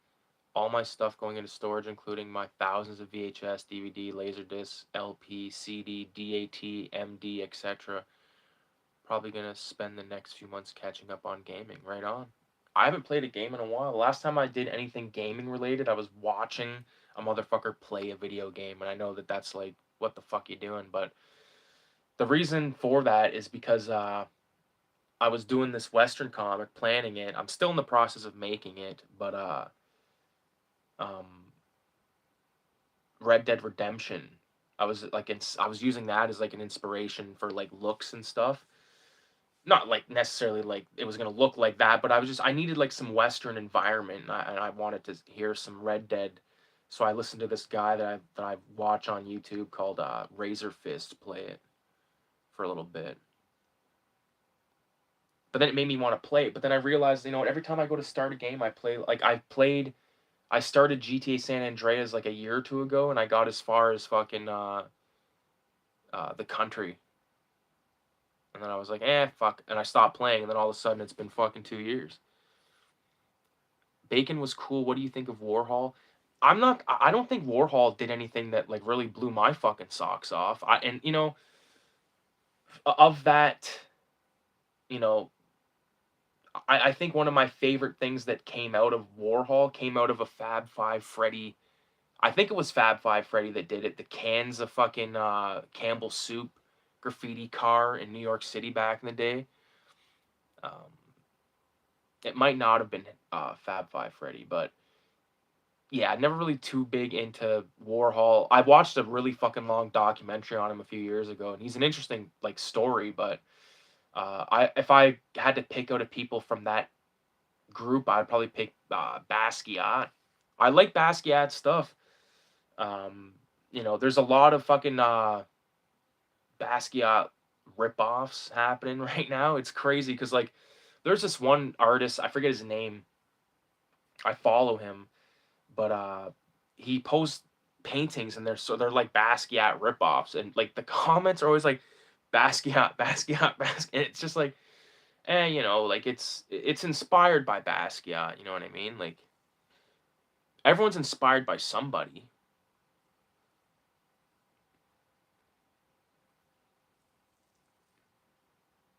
All my stuff going into storage, including my thousands of VHS, DVD, Laserdisc, LP, CD, DAT, MD, etc. Probably gonna spend the next few months catching up on gaming. Right on. I haven't played a game in a while. The last time I did anything gaming related, I was watching a motherfucker play a video game, and I know that that's like, what the fuck you doing? But the reason for that is because I was doing this Western comic, planning it. I'm still in the process of making it, but um, Red Dead Redemption. I was using that as like an inspiration for like looks and stuff. Not like necessarily like it was gonna look like that, but I needed like some Western environment, and I wanted to hear some Red Dead. So I listened to this guy that I watch on YouTube called Razor Fist play it for a little bit. But then it made me want to play it. But then I realized, every time I go to start a game, I started GTA San Andreas like a year or two ago, and I got as far as fucking the country, and then I was like, fuck, and I stopped playing, and then all of a sudden it's been fucking 2 years. Bacon was cool. What do you think of Warhol? I don't think Warhol did anything that like really blew my fucking socks off. Of that, you know, I think one of my favorite things that came out of Warhol came out of a Fab Five Freddy. I think it was Fab Five Freddy that did it. The cans of fucking Campbell soup graffiti car in New York City back in the day. Um, it might not have been Fab Five Freddy, but yeah, never really too big into Warhol. I watched a really fucking long documentary on him a few years ago, and he's an interesting like story. But I if I had to pick out a people from that group, I'd probably pick Basquiat. I like Basquiat stuff. Um, there's a lot of fucking Basquiat ripoffs happening right now. It's crazy because like there's this one artist, I forget his name. I follow him, but he posts paintings and they're like Basquiat ripoffs, and like the comments are always like Basquiat, Basquiat, Basquiat. And it's just like, like it's inspired by Basquiat. You know what I mean? Like everyone's inspired by somebody.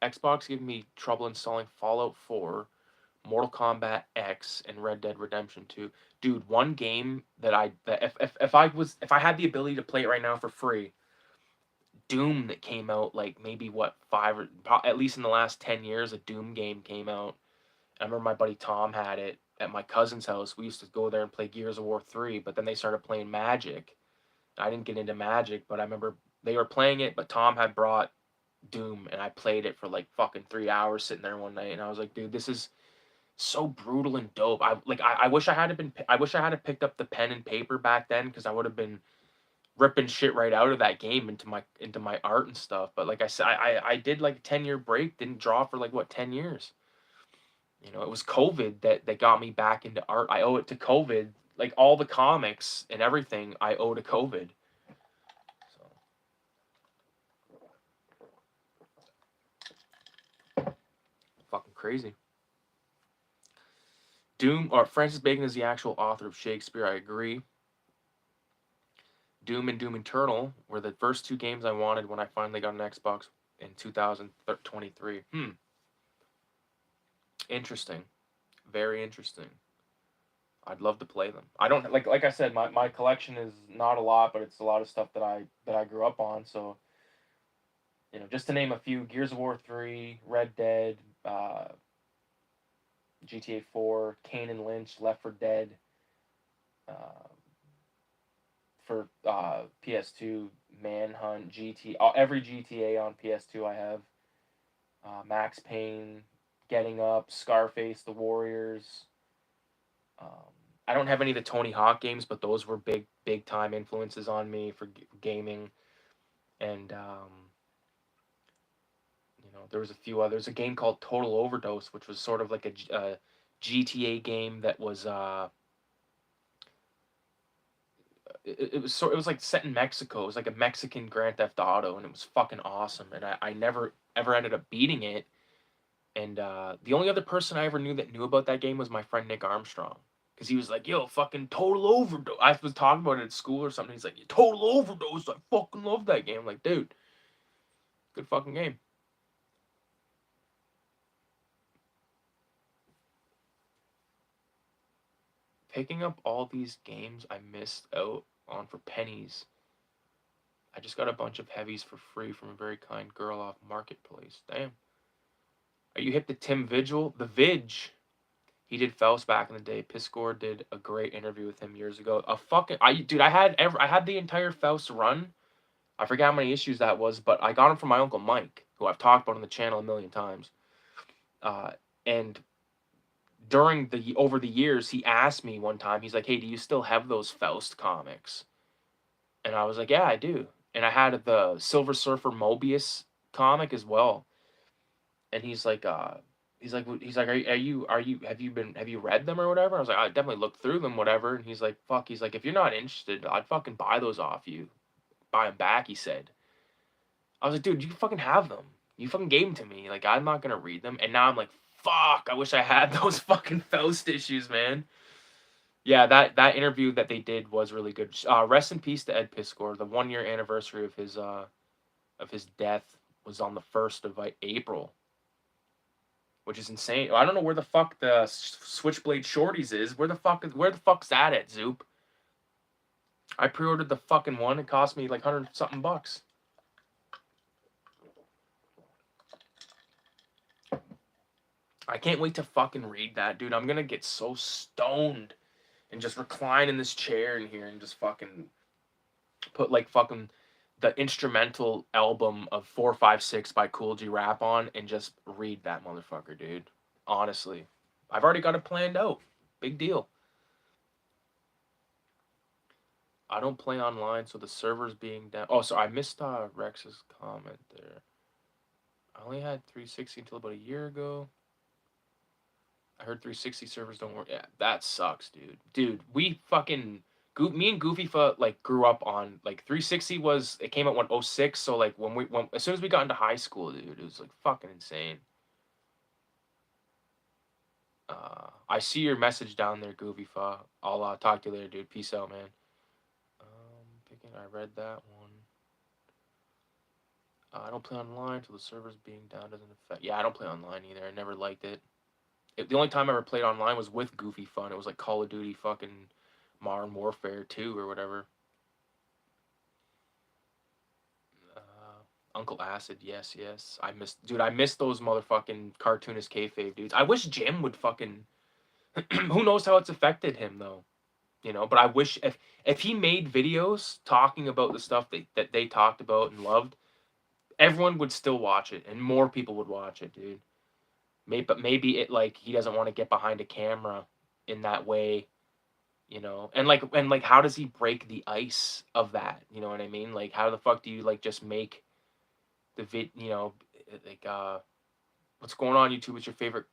Xbox gave me trouble installing Fallout 4, Mortal Kombat X, and Red Dead Redemption 2. Dude, one game that if I had the ability to play it right now for free, Doom that came out like maybe what at least in the last 10 years, a Doom game came out. I remember my buddy Tom had it at my cousin's house. We used to go there and play Gears of War 3, but then they started playing Magic. I didn't get into Magic, but I remember they were playing it, but Tom had brought Doom and I played it for like fucking 3 hours sitting there one night, and I was like, dude, this is so brutal and dope. I wish I wish I had picked up the pen and paper back then, because I would have been ripping shit right out of that game into my art and stuff. But like I said, I did like a 10-year break, didn't draw for like what 10 years. It was COVID that got me back into art. I owe it to COVID. Like all the comics and everything I owe to COVID. So fucking crazy. Doom or Francis Bacon is the actual author of Shakespeare, I agree. Doom and Doom Eternal were the first two games I wanted when I finally got an Xbox in 2023. Interesting. Very interesting. I'd love to play them. I don't like I said, my collection is not a lot, but it's a lot of stuff that I grew up on. So, just to name a few: Gears of War 3, Red Dead, GTA 4, Kane and Lynch, Left 4 Dead, uh, for PS2, Manhunt, every GTA on PS2 I have. Max Payne, Getting Up, Scarface, The Warriors. Um, I don't have any of the Tony Hawk games, but those were big time influences on me for gaming. And there was a few others. A game called Total Overdose, which was sort of like a GTA game that was it was like set in Mexico. It was like a Mexican Grand Theft Auto, and it was fucking awesome. And I never ever ended up beating it. And the only other person I ever knew that knew about that game was my friend Nick Armstrong, because he was like, "Yo, fucking Total Overdose." I was talking about it at school or something. He's like, "Total Overdose. I fucking love that game." I'm like, dude, good fucking game. Picking up all these games I missed out on for pennies. I just got a bunch of heavies for free from a very kind girl off Marketplace. Damn. Are you hip to Tim Vigil? The Vidge. He did Faust back in the day. Piscor did a great interview with him years ago. I had the entire Faust run. I forget how many issues that was, but I got him from my uncle Mike, who I've talked about on the channel a million times. And over the years, he asked me one time. He's like, "Hey, do you still have those Faust comics?" And I was like, "Yeah, I do." And I had the Silver Surfer Mobius comic as well. And have you read them or whatever? I was like, I definitely looked through them, whatever. And he's like, fuck. He's like, if you're not interested, I'd fucking buy those off you, buy them back. He said. I was like, dude, you fucking have them. You fucking gave them to me. Like, I'm not gonna read them. And now I'm like, fuck. I wish I had those fucking Faust issues, man. Yeah, that interview that they did was really good. Rest in peace to Ed Piskor. The 1 year anniversary of his death was on the 1st of April, which is insane. I don't know where the fuck the Switchblade Shorties is. Where the fuck's that at, Zoop? I pre-ordered the fucking one. It cost me like 100 something bucks. I can't wait to fucking read that, dude. I'm gonna get so stoned and just recline in this chair in here and just fucking put like fucking the instrumental album of 456 by Cool G Rap on and just read that motherfucker, dude. Honestly. I've already got it planned out. Big deal. I don't play online, so the server's being down. Oh, so I missed Rex's comment there. I only had 360 until about a year ago. I heard 360 servers don't work. Yeah, that sucks, dude. Dude, we fucking me and Goofy like grew up on like 360 was it came out when '06. So like when as soon as we got into high school, dude, it was like fucking insane. I see your message down there, Goofy Fa. I'll talk to you later, dude. Peace out, man. I read that one. I don't play online, so the servers being down doesn't affect. Yeah, I don't play online either. I never liked it. The only time I ever played online was with Goofy Fun. It was like Call of Duty fucking Modern Warfare 2 or whatever. Uncle Acid, yes, yes. I missed those motherfucking cartoonist kayfabe dudes. I wish Jim would fucking. Who knows how it's affected him though, you know? But I wish if he made videos talking about the stuff that they talked about and loved, everyone would still watch it and more people would watch it, dude. Maybe it like he doesn't want to get behind a camera in that way, you know. And how does he break the ice of that? You know what I mean? Like how the fuck do you like just make the you know, like what's going on YouTube? What's your favorite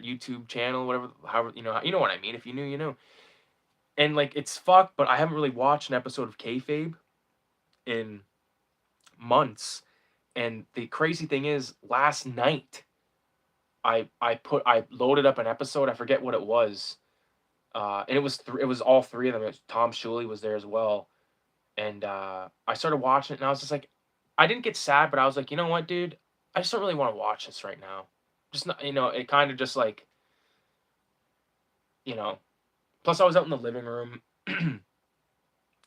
YouTube channel, whatever, however, you know what I mean. If you knew, you know. And like it's fucked, but I haven't really watched an episode of Kayfabe in months. And the crazy thing is, last night I loaded up an episode. I forget what it was, and it was all three of them. Tom Shuley was there as well, and I started watching it, and I was just like, I didn't get sad, but I was like, you know what, dude, I just don't really want to watch this right now. Just not, you know, it kind of just like, you know. Plus, I was out in the living room, and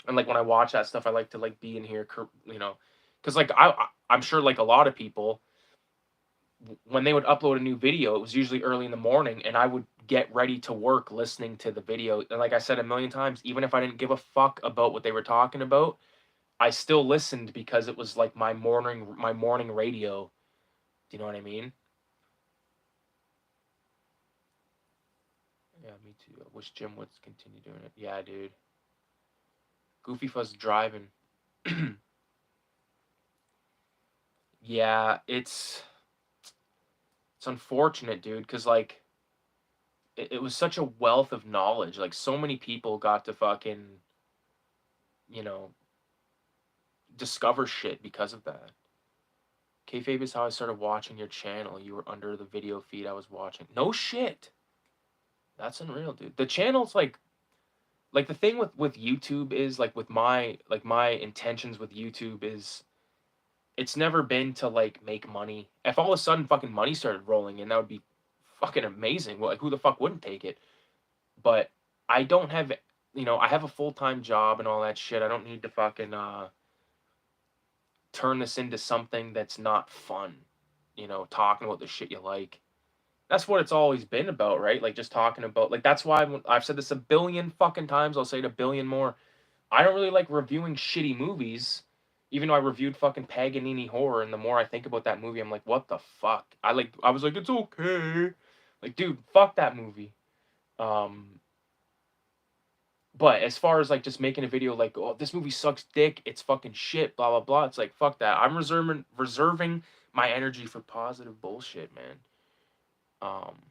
like when I watch that stuff, I like to like be in here, you know, because like I'm sure like a lot of people when they would upload a new video, it was usually early in the morning, and I would get ready to work listening to the video. And like I said a million times, even if I didn't give a fuck about what they were talking about, I still listened because it was like my morning radio. Do you know what I mean? Yeah, me too. I wish Jim would continue doing it. Yeah, dude. Goofy Fuzz driving. Yeah, it's unfortunate, dude, because like it was such a wealth of knowledge. Like so many people got to fucking, you know, discover shit because of that. Kayfabe is how I started watching your channel. You were under the video feed I was watching. No shit. That's unreal, dude. The channel's like the thing with YouTube is like with my intentions with YouTube is it's never been to like make money. If all of a sudden fucking money started rolling in, that would be fucking amazing. Well, like who the fuck wouldn't take it? But I don't have, I have a full-time job and all that shit. I don't need to fucking turn this into something that's not fun. Talking about the shit you like. That's what it's always been about, right? Like just talking about like that's why I've said this a billion fucking times. I'll say it a billion more. I don't really like reviewing shitty movies, even though I reviewed fucking Paganini Horror. And the more I think about that movie, I'm like, what the fuck? I was like, it's okay. Like, dude, fuck that movie. Um, but as far as like just making a video like, oh, this movie sucks dick, it's fucking shit, blah blah blah. It's like fuck that. I'm reserving my energy for positive bullshit, man. Um,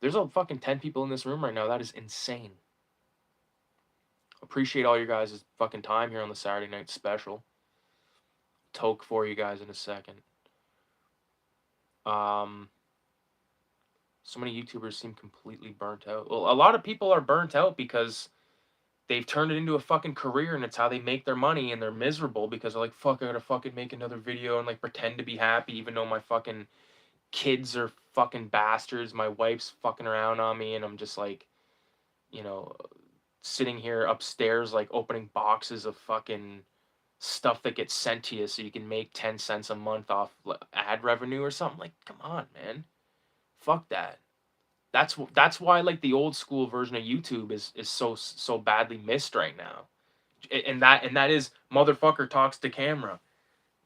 there's a fucking 10 people in this room right now. That is insane. Appreciate all your guys' fucking time here on the Saturday night special. Toke for you guys in a second. Um, so many YouTubers seem completely burnt out. Well, a lot of people are burnt out because they've turned it into a fucking career and it's how they make their money and they're miserable because they're like, fuck, I gotta fucking make another video and like pretend to be happy even though my fucking kids are fucking bastards. My wife's fucking around on me and I'm just like, you know, sitting here upstairs like opening boxes of fucking stuff that gets sent to you so you can make 10 cents a month off ad revenue or something. Like, come on, man. Fuck that. That's why like the old school version of YouTube is so badly missed right now. And that is motherfucker talks to camera.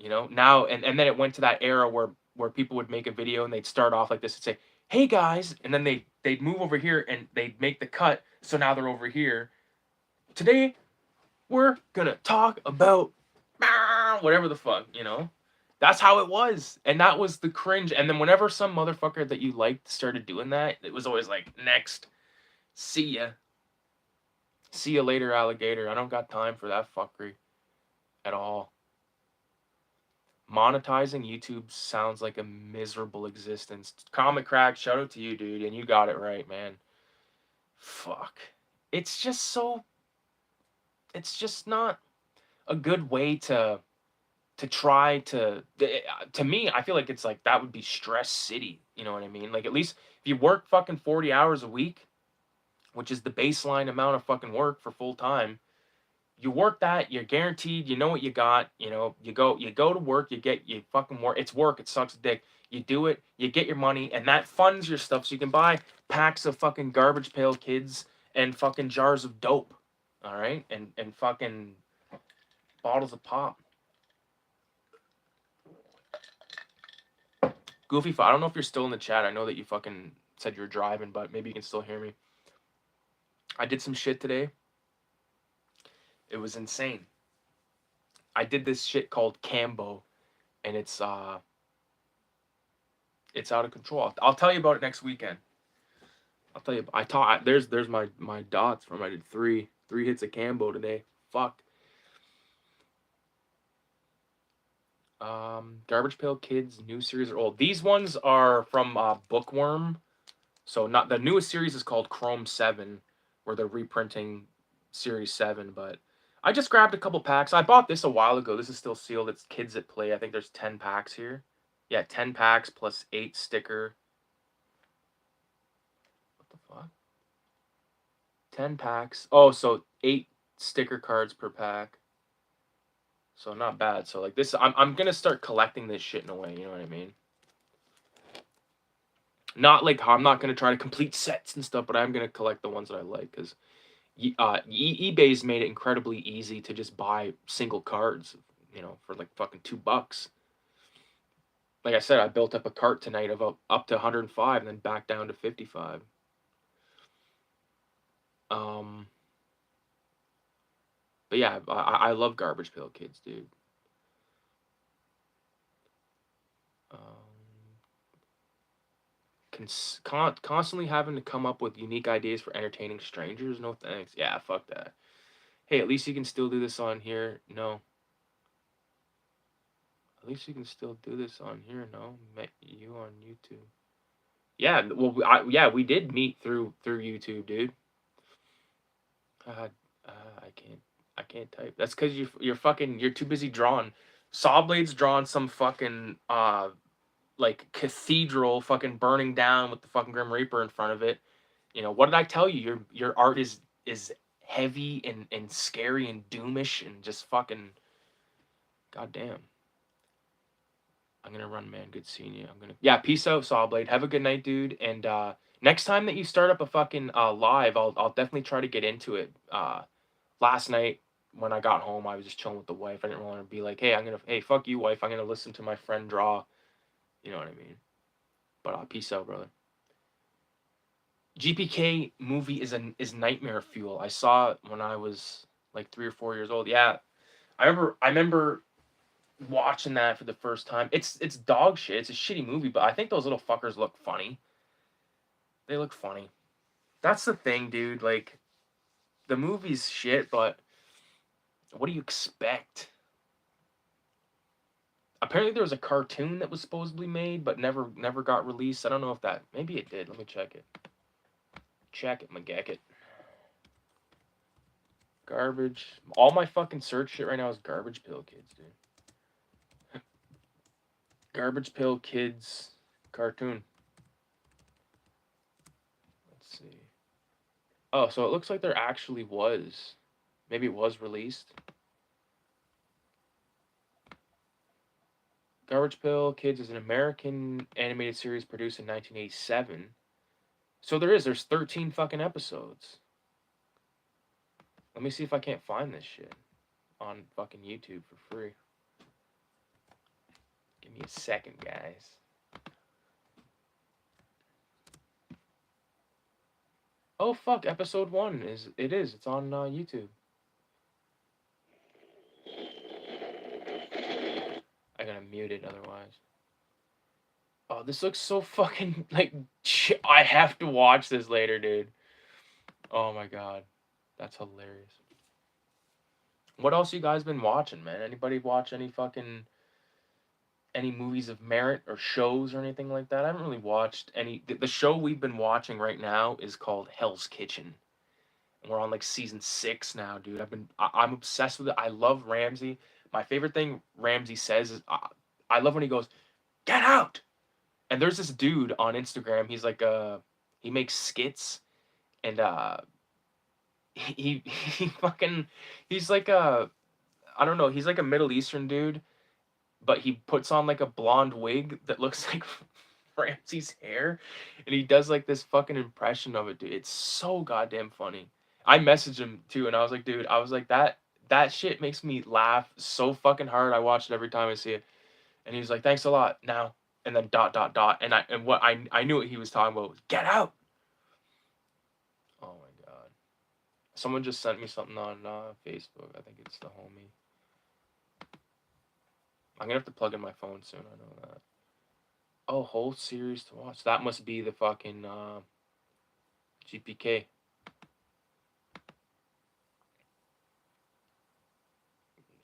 Now and then it went to that era where people would make a video and they'd start off like this and say, "Hey guys," and then they'd move over here and they'd make the cut, so now they're over here. Today we're gonna talk about whatever the fuck. That's how it was, and that was the cringe. And then whenever some motherfucker that you liked started doing that, it was always like, next, see ya, see ya later, alligator. I don't got time for that fuckery at all. Monetizing YouTube sounds like a miserable existence. Comic Crack, shout out to you, dude, and you got it right, man. Fuck. It's just so. It's just not a good way to try to me. I feel like it's like that would be stress city. You know what I mean? Like, at least if you work fucking 40 hours a week, which is the baseline amount of fucking work for full time, you work that, you're guaranteed, you know what you got, you go to work, you fucking work. It's work, it sucks dick. You do it, you get your money, and that funds your stuff so you can buy packs of fucking Garbage Pail Kids and fucking jars of dope. All right? And fucking bottles of pop. Goofy, I don't know if you're still in the chat. I know that you fucking said you were driving, but maybe you can still hear me. I did some shit today. It was insane. I did this shit called Cambo, and it's out of control. I'll tell you about it next weekend. I'll tell you. There's my dots from. I did three hits of Cambo today. Fuck. Garbage Pail Kids new series are old. These ones are from Bookworm. So not the newest series is called Chrome 7, where they're reprinting Series 7, but I just grabbed a couple packs. I bought this a while ago. This is still sealed. It's Kids at Play. I think there's 10 packs here. Yeah, 10 packs plus 8 sticker. What the fuck? 10 packs. Oh, so 8 sticker cards per pack. So not bad. So like this, I'm gonna start collecting this shit in a way. You know what I mean? Not like I'm not gonna try to complete sets and stuff, but I'm gonna collect the ones that I like because eBay's made it incredibly easy to just buy single cards, for like fucking $2. Like I said, I built up a cart tonight of up to 105 and then back down to 55. But yeah, I love Garbage Pail Kids, dude. Constantly having to come up with unique ideas for entertaining strangers? No thanks. Yeah, fuck that. Hey, at least you can still do this on here. No. At least you can still do this on here. No, met you on YouTube. Yeah, well, we did meet through YouTube, dude. I can't type. That's because you're too busy drawing. Sawblade's drawing some fucking like cathedral fucking burning down with the fucking Grim Reaper in front of it. What did I tell you? Your art is heavy and scary and doomish and just fucking goddamn. I'm gonna run, man. Good seeing you. Yeah, peace out, Sawblade. Have a good night, dude. And next time that you start up a fucking live, I'll definitely try to get into it. Last night when I got home, I was just chilling with the wife. I didn't want to be like, hey, fuck you, wife. I'm gonna listen to my friend draw. You know what I mean? But peace out, brother. GPK movie is nightmare fuel. I saw it when I was like 3 or 4 years old. Yeah, I remember watching that for the first time. It's dog shit. It's a shitty movie, but I think those little fuckers look funny. They look funny. That's the thing, dude. Like, the movie's shit, but what do you expect? Apparently there was a cartoon that was supposedly made, but never got released. I don't know if that... Maybe it did. Let me check it. Check it, McGacket. Garbage. All my fucking search shit right now is Garbage Pail Kids, dude. Garbage Pail Kids cartoon. Let's see. Oh, so it looks like there actually was. Maybe it was released. Garbage Pail Kids is an American animated series produced in 1987. So there's 13 fucking episodes. Let me see if I can't find this shit on fucking YouTube for free. Give me a second, guys. Oh fuck, episode 1 it's on YouTube. I gotta mute it otherwise. Oh, this looks so fucking like I have to watch this later, dude. Oh my god. That's hilarious. What else you guys been watching, man? Anybody watch any movies of merit or shows or anything like that? I haven't really watched any. The show we've been watching right now is called Hell's Kitchen. And we're on like season 6 now, dude. I'm obsessed with it. I love Ramsey. My favorite thing Ramsey says is I love when he goes, "Get out!" And there's this dude on Instagram. He's like he makes skits and he fucking he's like a I don't know, he's like a Middle Eastern dude, but he puts on like a blonde wig that looks like Ramsey's hair, and he does like this fucking impression of it, dude. It's so goddamn funny. I messaged him too, and I was like, dude, I was like that shit makes me laugh so fucking hard. I watch it every time I see it, and he's like, thanks a lot. Now and then dot dot dot, and what I knew what he was talking about was get out. Oh my god. Someone just sent me something on Facebook. I think it's the homie. I'm gonna have to plug in my phone soon. I know that. Oh, whole series to watch. That must be the fucking GPK.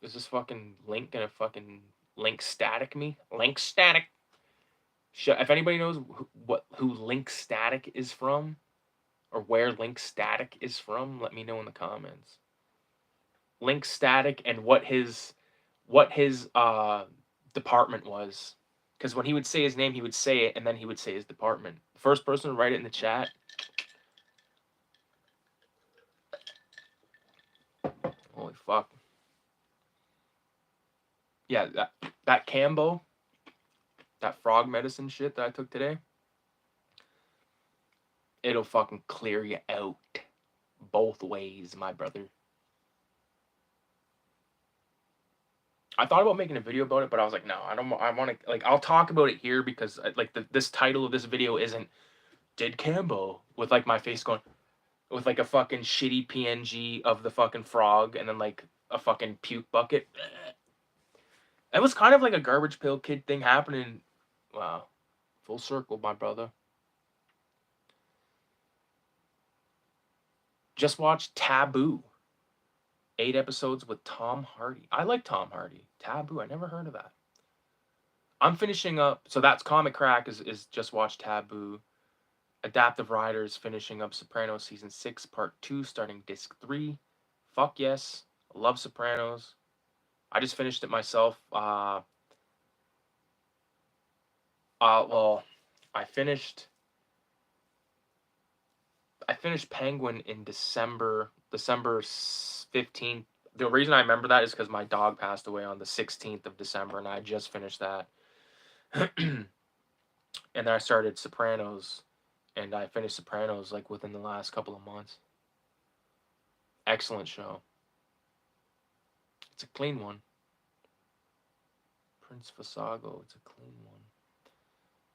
Is this fucking link gonna fucking link static me? Link static. If anybody knows who link static is from, or where link static is from, let me know in the comments. Link static and what his department was. Because when he would say his name, he would say it, and then he would say his department. The first person to write it in the chat. Holy fuck. Yeah, that Cambo, that frog medicine shit that I took today, it'll fucking clear you out both ways, my brother. I thought about making a video about it, but I was like, no, I don't. I want to I'll talk about it here because like this title of this video isn't "Did Cambo" with like my face going with like a fucking shitty PNG of the fucking frog and then like a fucking puke bucket. It was kind of like a Garbage Pail Kid thing happening. Wow, full circle, my brother. Just watched Taboo. 8 episodes with Tom Hardy. I like Tom Hardy. Taboo. I never heard of that. I'm finishing up. So that's Comic Crack is just watch Taboo. Adaptive Riders finishing up Sopranos season 6 part 2 starting disc 3. Fuck yes. Love Sopranos. I just finished it myself. Well, I finished Penguin in December 15th. The reason I remember that is because my dog passed away on the 16th of December, and I just finished that. And then I started Sopranos, and I finished Sopranos like within the last couple of months. Excellent show. It's a clean one. Prince Fasago, it's a clean one.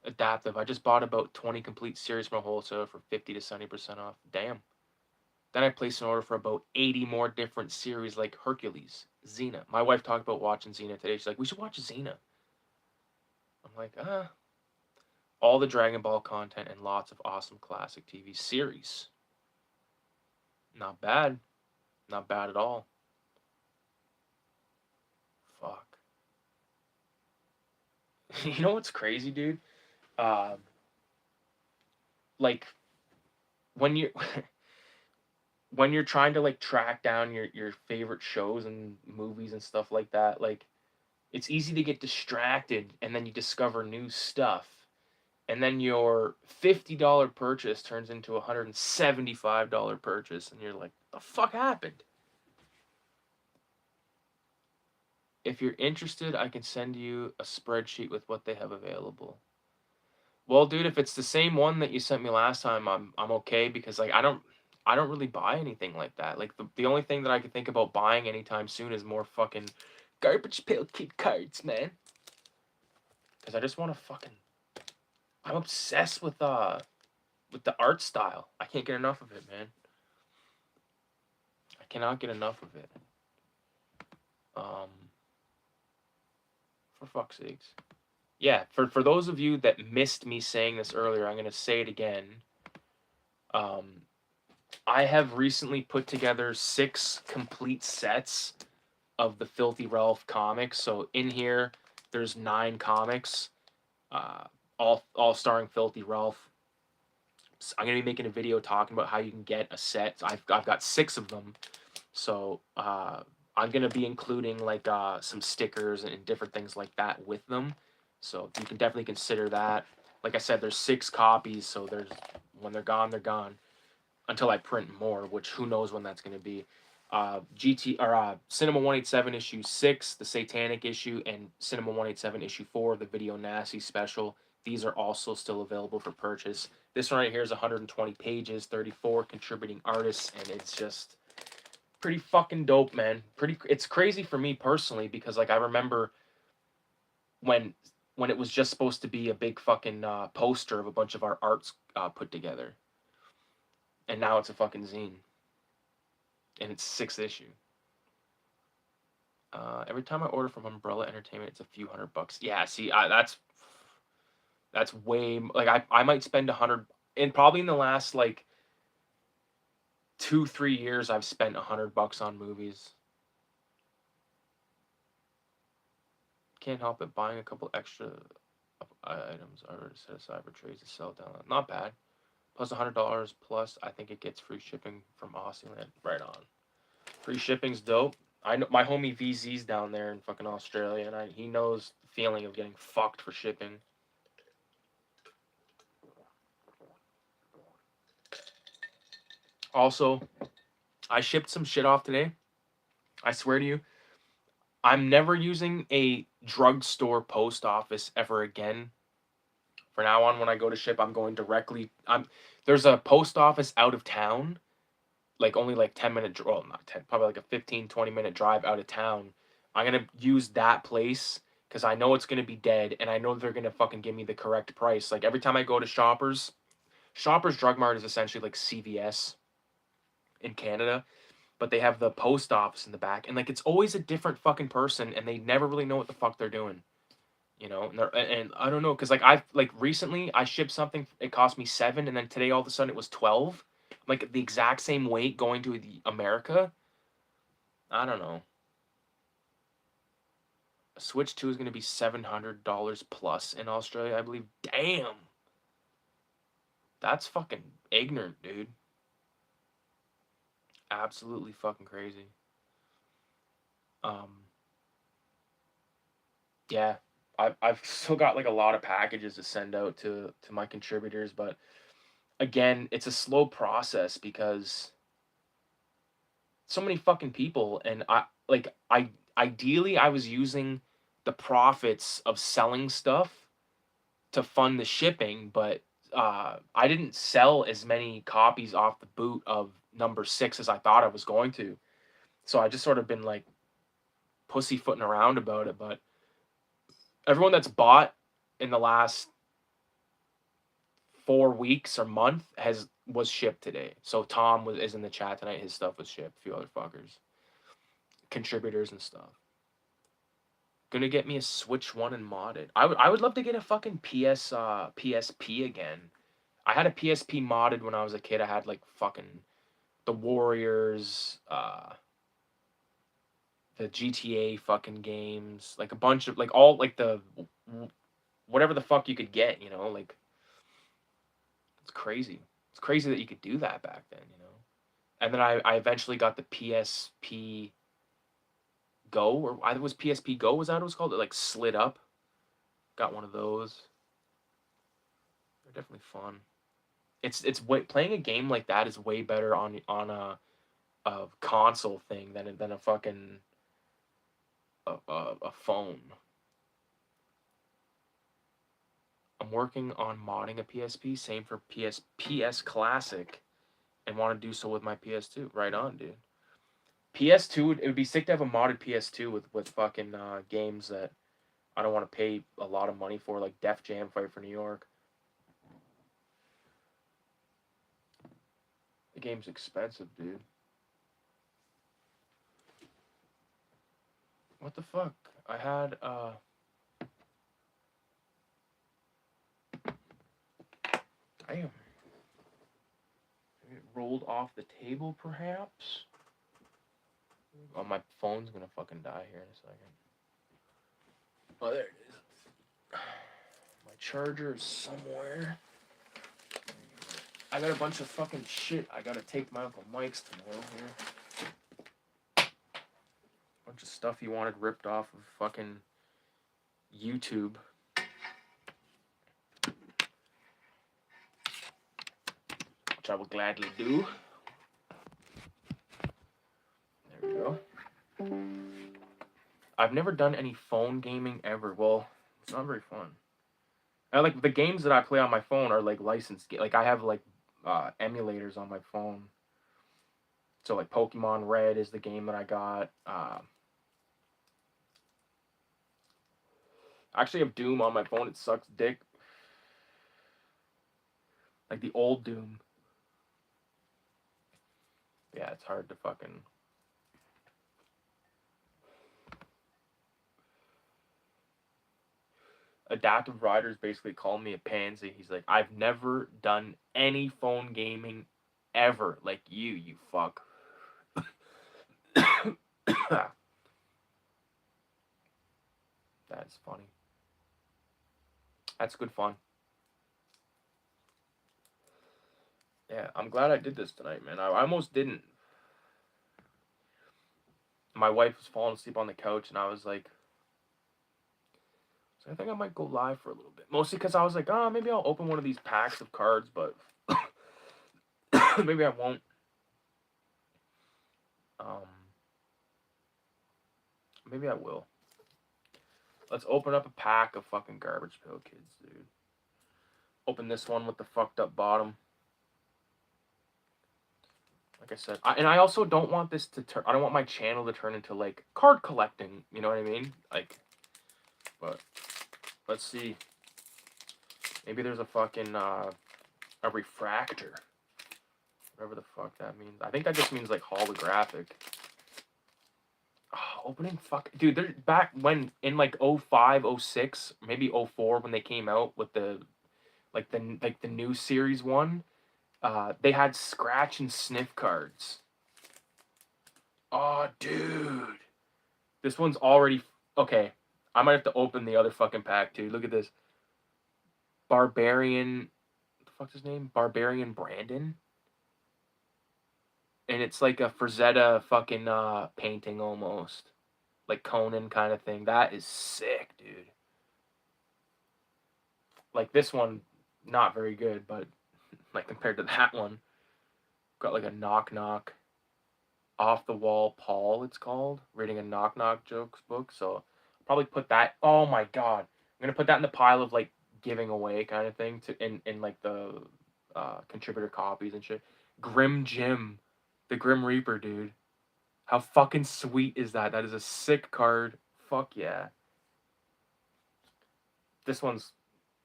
Adaptive. I just bought about 20 complete series from a wholesaler for 50 to 70% off. Damn. Then I placed an order for about 80 more different series like Hercules, Xena. My wife talked about watching Xena today. She's like, we should watch Xena. I'm like, all the Dragon Ball content and lots of awesome classic TV series. Not bad. Not bad at all. Fuck. You know what's crazy, dude? Like, when you're... when you're trying to like track down your favorite shows and movies and stuff like that, like it's easy to get distracted and then you discover new stuff. And then your $50 purchase turns into a $175 purchase and you're like, the fuck happened? If you're interested, I can send you a spreadsheet with what they have available. Well, dude, if it's the same one that you sent me last time, I'm okay because like I don't really buy anything like that. Like the only thing that I could think about buying anytime soon is more fucking garbage pail kid cards, man. Cause I just want to fucking. I'm obsessed with the art style. I can't get enough of it, man. I cannot get enough of it. Um, for fuck's sakes. Yeah, for those of you that missed me saying this earlier, I'm gonna say it again. Um, I have recently put together 6 complete sets of the Filthy Ralph comics. So in here, there's 9 comics, uh, all starring Filthy Ralph. So I'm gonna be making a video talking about how you can get a set. So I've got 6 of them. So I'm gonna be including like some stickers and different things like that with them. So you can definitely consider that. Like I said, there's 6 copies, so there's when they're gone, they're gone until I print more, which who knows when that's going to be. Cinema 187 issue 6, the Satanic issue, and Cinema 187 issue 4, the Video Nasty special. These are also still available for purchase. This one right here is 120 pages, 34 contributing artists, and it's just pretty fucking dope, man. It's crazy for me personally because like I remember when it was just supposed to be a big fucking poster of a bunch of our arts put together, and now it's a fucking zine. And it's 6th issue. Every time I order from Umbrella Entertainment, it's a few $100. Yeah, see, that's way like I might spend 100, and probably in the last like 2-3 years I've spent $100 on movies. Can't help it, buying a couple extra items already set aside for trades to sell down. Not bad. Plus $100 plus I think it gets free shipping from Aussie. Right on. Free shipping's dope. I know my homie VZ's down there in fucking Australia, and he knows the feeling of getting fucked for shipping. Also, I shipped some shit off today. I swear to you, I'm never using a drugstore post office ever again. For now on, when I go to ship, I'm going directly. There's a post office out of town, like only like 10-minute, well, not 10, probably like a 15-20 minute drive out of town. I'm gonna use that place because I know it's gonna be dead, and I know they're gonna fucking give me the correct price. Like every time I go to Shoppers Drug Mart is essentially like CVS in Canada, but they have the post office in the back, and like it's always a different fucking person, and they never really know what the fuck they're doing. And I don't know, because like I've like recently I shipped something, it cost me 7, and then today all of a sudden it was 12, like the exact same weight going to the America. I don't know. Switch 2 is going to be $700 plus in Australia, I believe. Damn. That's fucking ignorant, dude. Absolutely fucking crazy. Um, yeah. I've still got like a lot of packages to send out to my contributors, but again, it's a slow process because so many fucking people, and I ideally I was using the profits of selling stuff to fund the shipping, but I didn't sell as many copies off the boot of number 6 as I thought I was going to. So I just sort of been like pussyfooting around about it. But everyone that's bought in the last 4 weeks or month was shipped today. So Tom is in the chat tonight. His stuff was shipped. A few other fuckers, contributors and stuff. Gonna get me a Switch One and modded. I would love to get a fucking PSP again. I had a PSP modded when I was a kid. I had like fucking the Warriors, the GTA fucking games, like a bunch of like all like the whatever the fuck you could get, like it's crazy. It's crazy that you could do that back then. And then I eventually got the PSP Go, or either was PSP Go, was that what it was called? It like slid up. Got one of those. They're definitely fun. It's way playing a game like that is way better on a console thing than a fucking a phone. I'm working on modding a PSP, same for PS Classic, and want to do so with my PS2. Right on, dude. PS2, it would be sick to have a modded PS2 with fucking games that I don't want to pay a lot of money for, like Def Jam Fight for New York. The game's expensive, dude. What the fuck? I had damn. It rolled off the table, perhaps. Oh, my phone's gonna fucking die here in a second. Oh, there it is. My charger is somewhere. I got a bunch of fucking shit. I gotta take my Uncle Mike's tomorrow here. Bunch of stuff he wanted ripped off of fucking YouTube. Which I will gladly do. There we go. I've never done any phone gaming ever. Well, it's not very fun. I like the games that I play on my phone are like licensed. Like I have like emulators on my phone. So like Pokemon Red is the game that I got. I actually have Doom on my phone. It sucks dick. Like the old Doom. Yeah, it's hard to fucking. Adaptive Riders basically called me a pansy. He's like, I've never done any phone gaming ever like you fuck. That's funny. That's good fun. Yeah, I'm glad I did this tonight, man. I almost didn't. My wife was falling asleep on the couch, and I was like, so I think I might go live for a little bit. Mostly because I was like, oh, maybe I'll open one of these packs of cards, but maybe I won't. Um, maybe I will. Let's open up a pack of fucking Garbage Pail Kids, dude. Open this one with the fucked up bottom. Like I said, and I also don't want this to turn. I don't want my channel to turn into like card collecting. You know what I mean? Like, but let's see. Maybe there's a fucking a refractor. Whatever the fuck that means. I think that just means like holographic. Oh, opening fuck, dude. They're back when in like 05, 06, maybe 04 when they came out with the new series one. They had scratch and sniff cards. Oh, dude. This one's already okay. I might have to open the other fucking pack too. Look at this. Barbarian. What the fuck's his name? Barbarian Brandon. And it's like a Frazetta fucking painting almost. Like Conan kind of thing. That is sick, dude. Like this one, not very good, but like compared to that one, got like a knock knock. Off the Wall Paul, it's called. Reading a knock knock jokes book. So I'll probably put that. Oh my god, I'm gonna put that in the pile of like giving away kind of thing to in like the contributor copies and shit. Grim Jim, the Grim Reaper, dude. How fucking sweet is that? That is a sick card. Fuck yeah. This one's.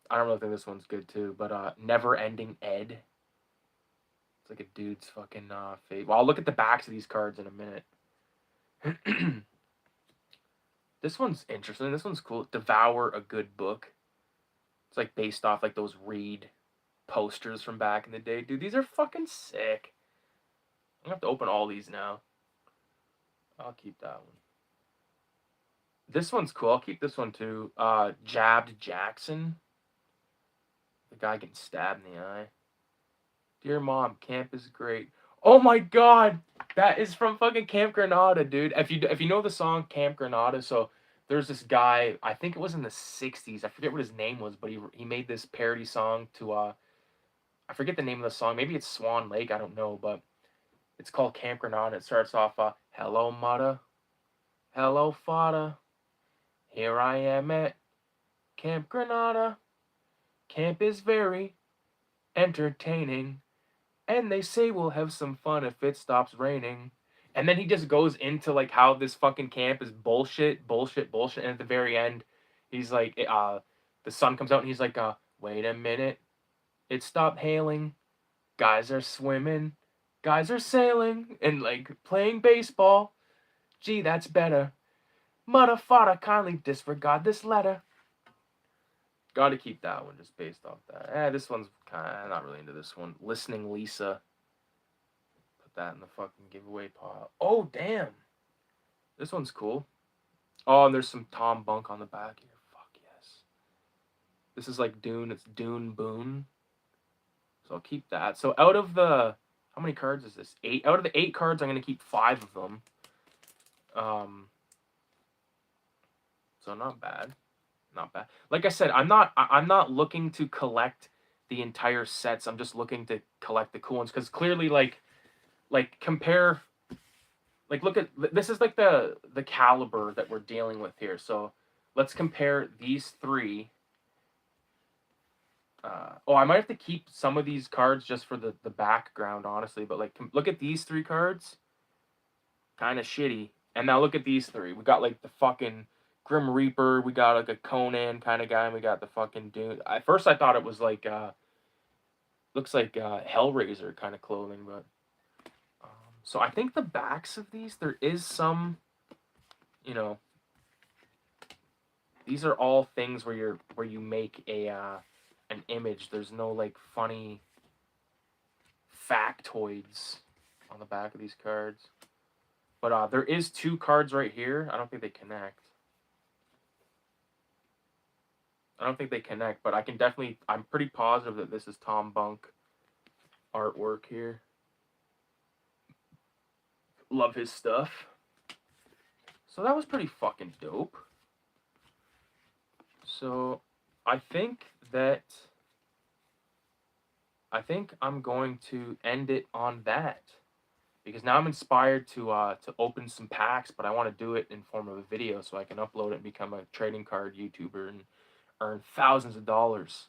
I don't really think this one's good too, but Never Ending Ed. It's like a dude's fucking face. Well, I'll look at the backs of these cards in a minute. This one's interesting. This one's cool. Devour a Good Book. It's like based off like those Reed posters from back in the day. Dude, these are fucking sick. I'm gonna have to open all these now. I'll keep that one. This one's cool. I'll keep this one too. Jabbed Jackson. The guy getting stabbed in the eye. Dear Mom, camp is great. Oh my god! That is from fucking Camp Granada, dude. If you know the song Camp Granada, so there's this guy, I think it was in the 60s. I forget what his name was, but he made this parody song to I forget the name of the song. Maybe it's Swan Lake, I don't know, but it's called Camp Granada. It starts off Hello Mudda, hello Fada. Here I am at Camp Granada. Camp is very entertaining. And they say we'll have some fun if it stops raining. And then he just goes into like how this fucking camp is bullshit, bullshit, bullshit. And at the very end, he's like, the sun comes out and he's like, wait a minute, it stopped hailing. Guys are swimming, guys are sailing, and like playing baseball. Gee, that's better. Mudda fada, kindly disregard this letter. Got to keep that one just based off that. This one's kind of not really into this one. Listening Lisa. Put that in the fucking giveaway pile. Oh damn, this one's cool. Oh, and there's some Tom Bunk on the back here. Fuck yes. This is like Dune. It's Dune Boone. So I'll keep that. So out of the, how many cards is this? 8. Out of the 8 cards, I'm gonna keep 5 of them. So not bad, not bad. Like I said, I'm not looking to collect the entire sets. I'm just looking to collect the cool ones because clearly, like compare, like look at this is like the caliber that we're dealing with here. So let's compare these 3. Oh, I might have to keep some of these cards just for the background, honestly. But like, look at these 3 cards, kind of shitty. And now look at these 3. We got like the fucking Grim Reaper. We got like a Conan kind of guy. And we got the fucking dude. At first, I thought it was like looks like Hellraiser kind of clothing, but so I think the backs of these there is some, you know, these are all things where you make a an image. There's no like funny factoids on the back of these cards. But there is 2 cards right here. I don't think they connect. But I can definitely, I'm pretty positive that this is Tom Bunk artwork here. Love his stuff. So that was pretty fucking dope. So I think I'm going to end it on that. Because now I'm inspired to open some packs, but I want to do it in form of a video so I can upload it and become a trading card YouTuber and earn thousands of dollars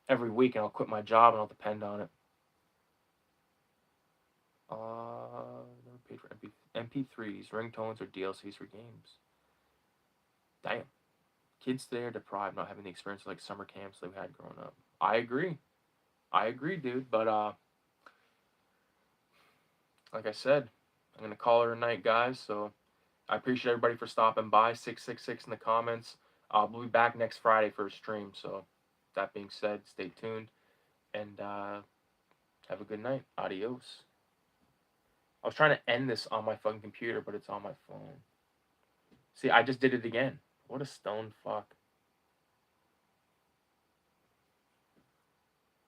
every week, and I'll quit my job and I'll depend on it. Never paid for MP3s, ringtones, or DLCs for games. Damn. Kids today are deprived, not having the experience like summer camps they've had growing up. I agree, dude. But like I said, I'm gonna call her a night, guys. So I appreciate everybody for stopping by. 666 in the comments. We'll be back next Friday for a stream. So that being said, stay tuned and have a good night. Adios. I was trying to end this on my fucking computer, but it's on my phone. See, I just did it again. What a stone fuck.